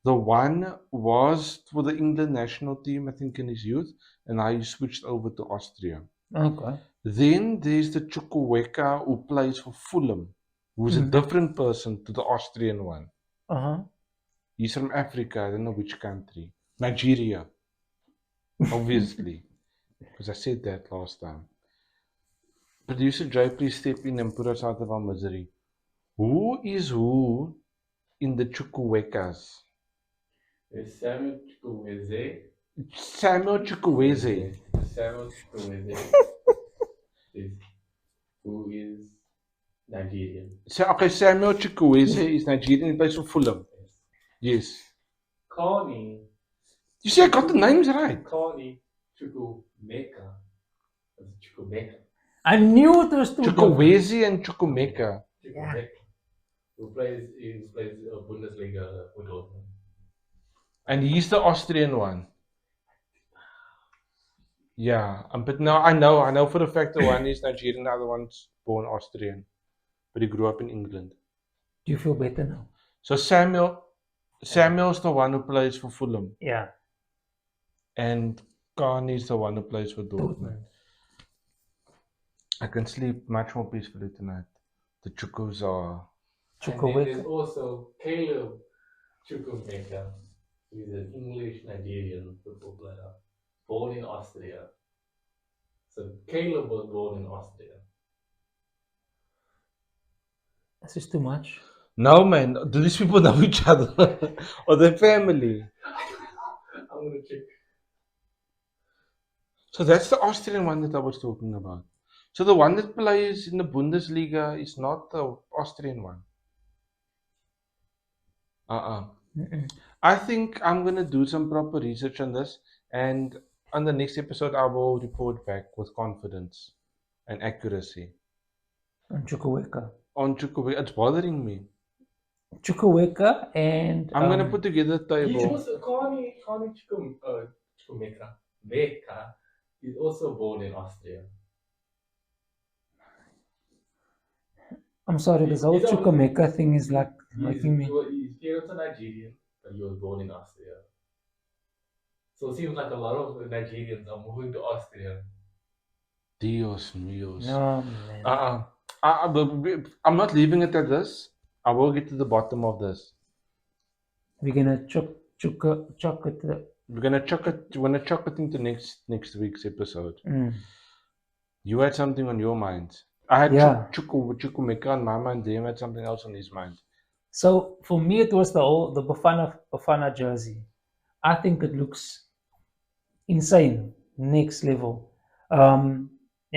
The one was for the England national team, I think, in his youth, and now he switched over to Austria. Okay. Then there's the Chukwueka who plays for Fulham, who's a different person to the Austrian one. Uh-huh. He's from Africa, I don't know which country. Nigeria, obviously, because I said that last time. Producer Jay, please step in and put us out of our misery. Who is who in the Chukwuekas? There's Samuel Chukwueze. Samuel Chukwueze. Samuel Chukwueze is who is Nigerian. So, okay, Samuel Chukwueze is Nigerian, he plays for Fulham. Yes. Kani You see, I got the names right. Chukwumeka. That's Chukwumeka. I knew it was two. Chukwueze and Chukwumeka. Chukwumeka. Who plays Bundesliga for Dortmund. And he's the Austrian one. Yeah, but no, I know for a fact the one is Nigerian, the other one's born Austrian. But he grew up in England. Do you feel better now? So Samuel's the one who plays for Fulham. Yeah. And Kani's the one who plays for Dortmund. I can sleep much more peacefully tonight. The Chukwus are... And then there's also Caleb Chukwumeka. He's an English Nigerian football player, born in Austria. So Caleb was born in Austria. This is too much. No, man. Do these people know each other? Or their family? I'm gonna check. So that's the Austrian one that I was talking about. So the one that plays in the Bundesliga is not the Austrian one. I think I'm going to do some proper research on this, and on the next episode I will report back with confidence and accuracy. On Chukwueka. On Chukwueka, it's bothering me. Chukwueka and... I'm going to put together a He's table. also Kani Chukwumeka. Meka is also born in Austria. I'm sorry, this whole He's a- Chukwueka thing is like His making me... parents are Nigerian, but he was born in Austria. So it seems like a lot of Nigerians are moving to Austria. Dios míos. No, man. I'm not leaving it at this. I will get to the bottom of this. We're gonna chuck it. We're gonna chuck it into next week's episode. You had something on your mind. I had Chukwumeka on my mind. Dave had something else on his mind. So for me, it was the Bafana jersey. I think it looks insane, next level. And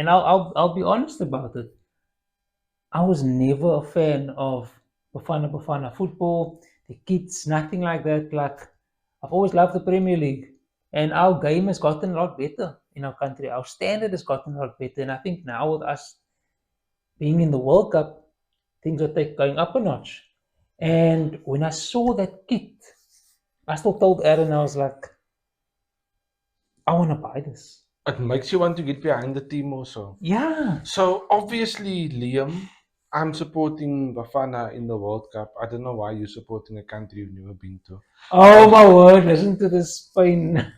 I'll be honest about it. I was never a fan of Bafana football, the kids, nothing like that. Like, I've always loved the Premier League, and our game has gotten a lot better in our country. Our standard has gotten a lot better, and I think now with us being in the World Cup, things are going up a notch. And when I saw that kit, I still told Aaron, I was like, I want to buy this. It makes you want to get behind the team also. Yeah. So obviously, Liam, I'm supporting Bafana in the World Cup. I don't know why you're supporting a country you've never been to. Oh my word, listen to this Spain.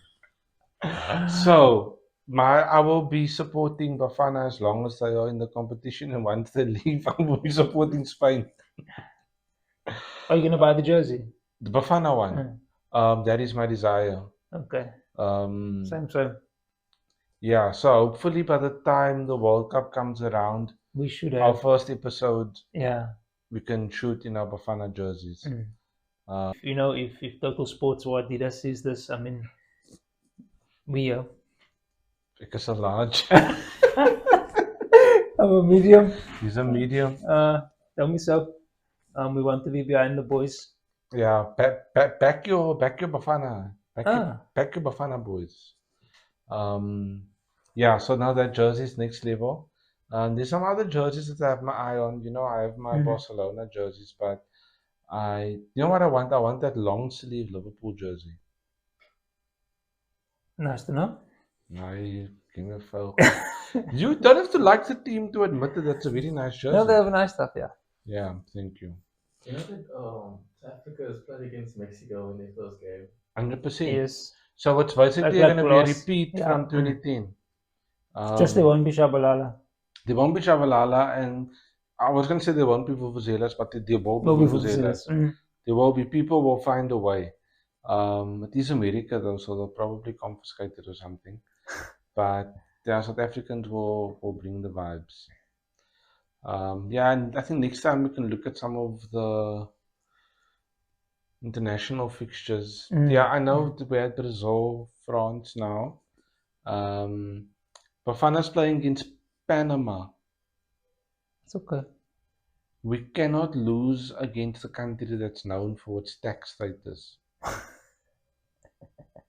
So I will be supporting Bafana as long as they are in the competition, and once they leave, I will be supporting Spain. Are you gonna buy the jersey? The Bafana one. That is my desire. Okay. Same. Yeah, so hopefully by the time the World Cup comes around, We should our have. first episode, Yeah. we can shoot in our Bafana jerseys. You know, if Total Sports or Adidas sees this, I mean, we are. Because a large, I'm a medium. he's a medium. Tell me so. We want to be behind the boys. Yeah, back your Bafana, back your Bafana boys. Yeah, so now that jersey's next level. There's some other jerseys that I have my eye on. You know, I have my Barcelona jerseys, but you know what I want? I want that long sleeve Liverpool jersey. Nice to know. I give me a foul. You don't have to like the team to admit that that's a very nice jersey. No, they have nice stuff, yeah. Yeah, thank you. You know that South Africa has played against Mexico in their first game. 100%. Yes. So it's basically Like going to be a last- repeat yeah. from 2010. Just they won't be Shabalala. There won't be Chavalala, and I was going to say there won't be Vuvuzelas, but there will be Vuvuzelas. There will be, people will find a way. It is America though, so they'll probably confiscate it or something. But yeah, South Africans will bring the vibes. Yeah, and I think next time we can look at some of the international fixtures. Yeah, I know we had Brazil, France now. Bafana's playing against Panama. It's okay. We cannot lose against a country that's known for its tax status.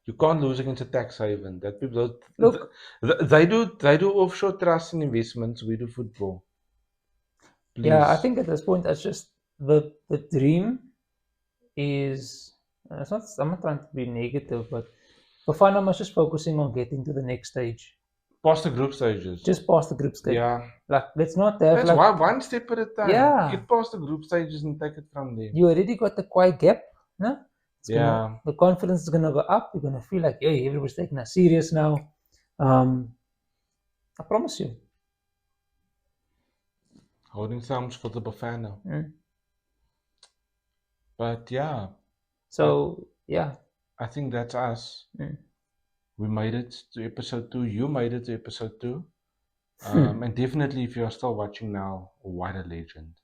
You can't lose against a tax haven. That people Look. they do offshore trusts and investments. We do football. Please. Yeah, I think at this point, that's just the dream is. It's not. I'm not trying to be negative, but Bafana was just focusing on getting to the next stage, past the group stages. just past the group stage. Yeah, Like, let's not have that's like why one step at a time. Yeah. Get past the group stages and take it from there. you already got the quiet gap, no? It's Yeah. gonna, the confidence is gonna go up. You're gonna feel like, hey, everybody's taking us serious now. I promise you. Holding thumbs for the Bafana. Mm. But yeah, So yeah, I think that's us. Mm. We made it to episode 2. You made it to episode 2. And definitely, if you're still watching now, what a legend.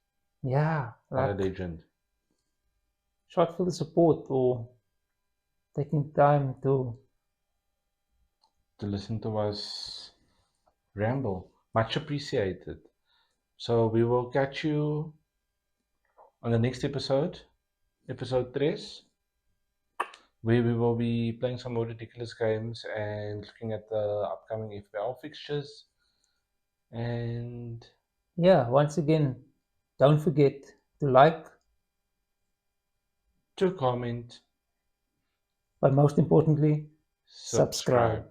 yeah, What a like legend. shot for the support or taking time to. Listen to us ramble. Much appreciated. So we will catch you on the next episode, episode 3, where we will be playing some more ridiculous games and looking at the upcoming FPL fixtures. And Yeah, once again, don't forget to like, to comment, but most importantly, subscribe.